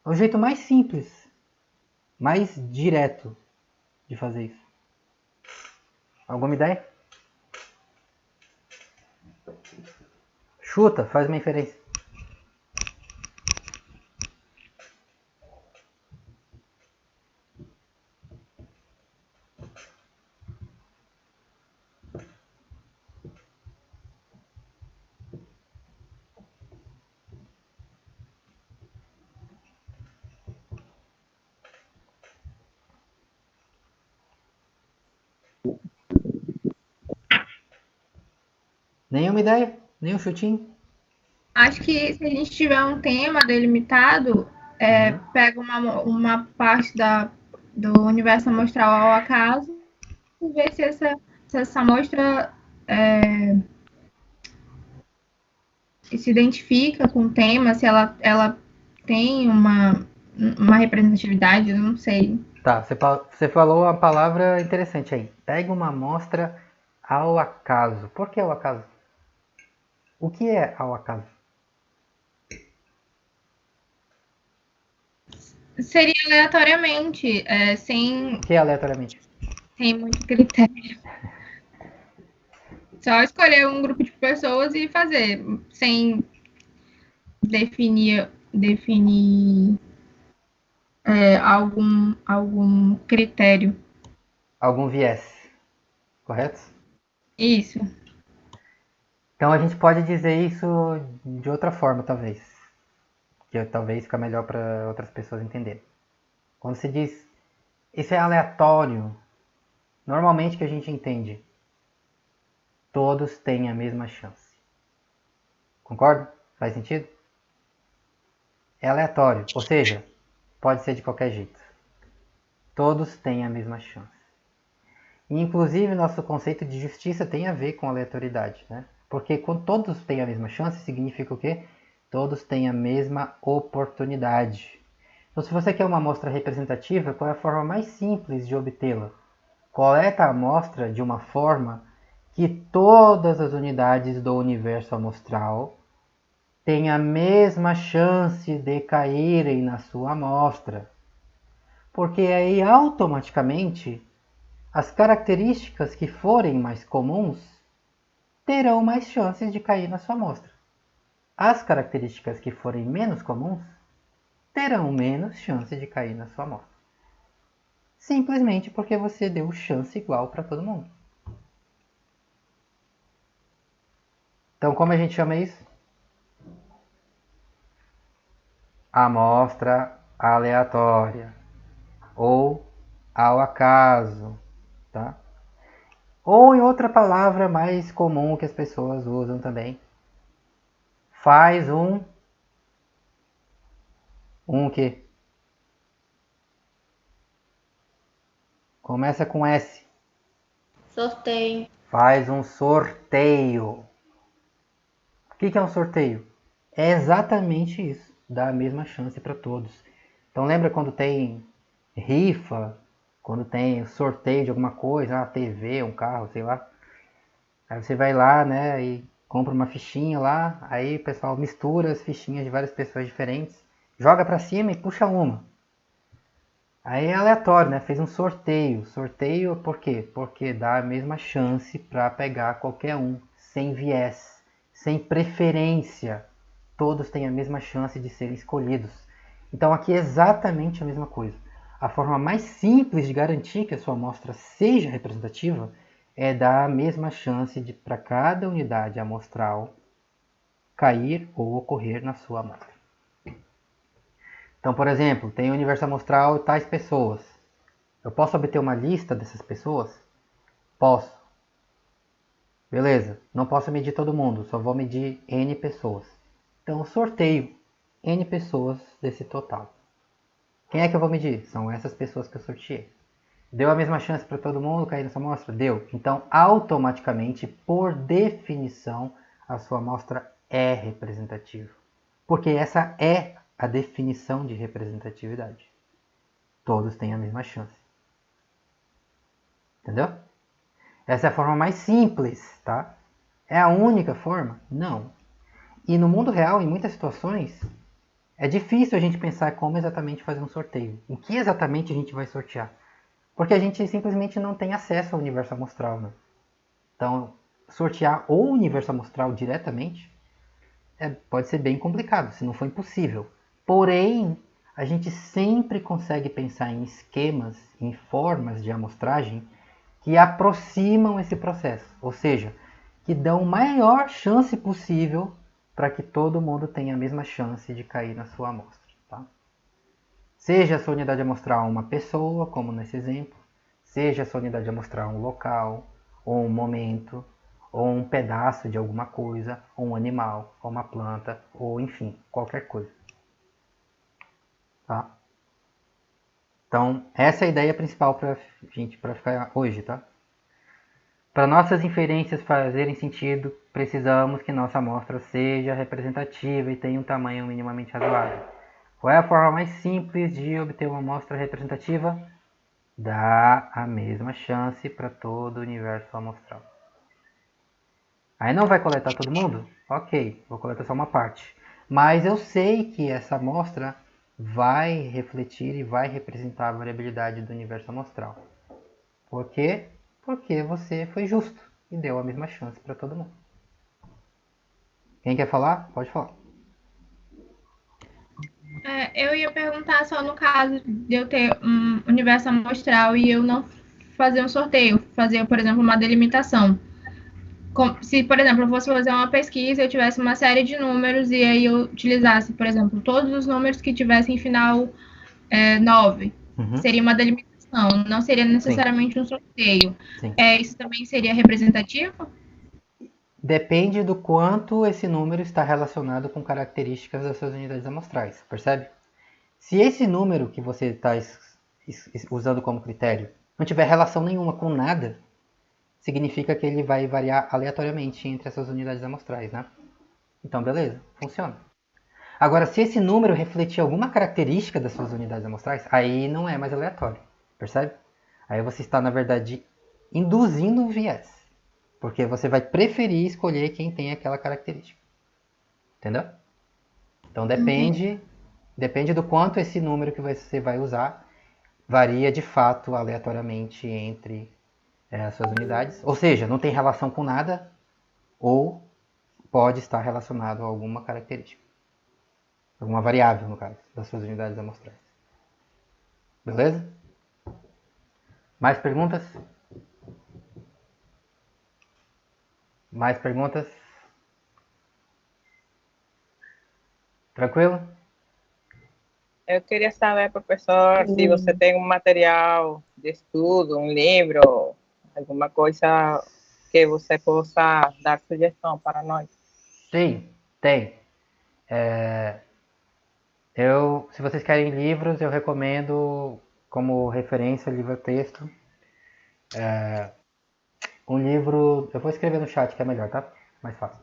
É o jeito mais simples, mais direto de fazer isso. Alguma ideia? Chuta, faz uma inferência. Nenhuma ideia? Nenhum chutinho? Acho que se a gente tiver um tema delimitado, pega uma parte do universo amostral ao acaso e ver se essa amostra se identifica com o tema, se ela tem uma representatividade, eu não sei. Tá, você falou uma palavra interessante aí. Pega uma amostra ao acaso. Por que ao acaso? O que é ao acaso? Seria aleatoriamente, sem... O que é aleatoriamente? Sem muito critério. Só escolher um grupo de pessoas e fazer, sem definir algum critério. Algum viés, correto? Isso. Então a gente pode dizer isso de outra forma, talvez. Que talvez fica melhor para outras pessoas entenderem. Quando se diz, isso é aleatório, normalmente que a gente entende, todos têm a mesma chance. Concorda? Faz sentido? É aleatório, ou seja, pode ser de qualquer jeito. Todos têm a mesma chance. E, inclusive, nosso conceito de justiça tem a ver com aleatoriedade, né? Porque quando todos têm a mesma chance, significa o quê? Todos têm a mesma oportunidade. Então, se você quer uma amostra representativa, qual é a forma mais simples de obtê-la? Coleta a amostra de uma forma que todas as unidades do universo amostral têm a mesma chance de caírem na sua amostra. Porque aí, automaticamente, as características que forem mais comuns terão mais chances de cair na sua amostra. As características que forem menos comuns terão menos chance de cair na sua amostra. Simplesmente porque você deu chance igual para todo mundo. Então, como a gente chama isso? Amostra aleatória ou ao acaso, tá? Ou em outra palavra mais comum que as pessoas usam também, faz um Um o quê? Começa com S. Sorteio. Faz um sorteio. O que é um sorteio? É exatamente isso. Dá a mesma chance para todos. Então lembra quando tem rifa, quando tem sorteio de alguma coisa, uma TV, um carro, sei lá. Aí você vai lá, né, e compra uma fichinha lá, aí o pessoal mistura as fichinhas de várias pessoas diferentes, joga para cima e puxa uma. Aí é aleatório, né? Fez um sorteio. Sorteio por quê? Porque dá a mesma chance para pegar qualquer um, sem viés, sem preferência. Todos têm a mesma chance de serem escolhidos. Então aqui é exatamente a mesma coisa. A forma mais simples de garantir que a sua amostra seja representativa é dar a mesma chance para cada unidade amostral cair ou ocorrer na sua amostra. Então, por exemplo, tem o universo amostral tais pessoas. Eu posso obter uma lista dessas pessoas? Posso. Beleza, não posso medir todo mundo, só vou medir N pessoas. Então eu sorteio N pessoas desse total. Quem é que eu vou medir? São essas pessoas que eu sorteei. Deu a mesma chance para todo mundo cair nessa amostra? Deu. Então, automaticamente, por definição, a sua amostra é representativa. Porque essa é a definição de representatividade. Todos têm a mesma chance. Entendeu? Essa é a forma mais simples, tá? É a única forma? Não. E no mundo real, em muitas situações, é difícil a gente pensar como exatamente fazer um sorteio. O que exatamente a gente vai sortear? Porque a gente simplesmente não tem acesso ao universo amostral, né? Então, sortear o universo amostral diretamente pode ser bem complicado, se não for impossível. Porém, a gente sempre consegue pensar em esquemas, em formas de amostragem que aproximam esse processo. Ou seja, que dão maior chance possível para que todo mundo tenha a mesma chance de cair na sua amostra. Tá? Seja a sua unidade amostral uma pessoa, como nesse exemplo, seja a sua unidade amostral um local, ou um momento, ou um pedaço de alguma coisa, ou um animal, ou uma planta, ou enfim, qualquer coisa. Tá? Então, essa é a ideia principal para ficar hoje, tá? Para nossas inferências fazerem sentido, precisamos que nossa amostra seja representativa e tenha um tamanho minimamente razoável. Qual é a forma mais simples de obter uma amostra representativa? Dá a mesma chance para todo o universo amostral. Aí não vai coletar todo mundo? Ok, vou coletar só uma parte. Mas eu sei que essa amostra vai refletir e vai representar a variabilidade do universo amostral. Por quê? Porque você foi justo e deu a mesma chance para todo mundo. Quem quer falar? Pode falar. Eu ia perguntar só no caso de eu ter um universo amostral e eu não fazer um sorteio, fazer, por exemplo, uma delimitação. Se, por exemplo, eu fosse fazer uma pesquisa, eu tivesse uma série de números e aí eu utilizasse, por exemplo, todos os números que tivessem final 9, seria uma delimitação, não seria necessariamente um sorteio. Isso também seria representativo? Depende do quanto esse número está relacionado com características das suas unidades amostrais, percebe? Se esse número que você está usando como critério não tiver relação nenhuma com nada, significa que ele vai variar aleatoriamente entre essas unidades amostrais, né? Então, beleza, funciona. Agora, se esse número refletir alguma característica das suas unidades amostrais, aí não é mais aleatório, percebe? Aí você está, na verdade, induzindo um viés. Porque você vai preferir escolher quem tem aquela característica. Entendeu? Então depende do quanto esse número que você vai usar varia de fato aleatoriamente entre as suas unidades. Ou seja, não tem relação com nada ou pode estar relacionado a alguma característica. Alguma variável, no caso, das suas unidades amostrais. Beleza? Mais perguntas? Mais perguntas? Tranquilo? Eu queria saber, professor, se você tem um material de estudo, um livro, alguma coisa que você possa dar sugestão para nós. Sim, tem. Se vocês querem livros, eu recomendo como referência livro-texto. Um livro, eu vou escrever no chat que é melhor, tá? Mais fácil.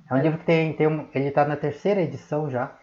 É um livro que ele está na 3ª edição já.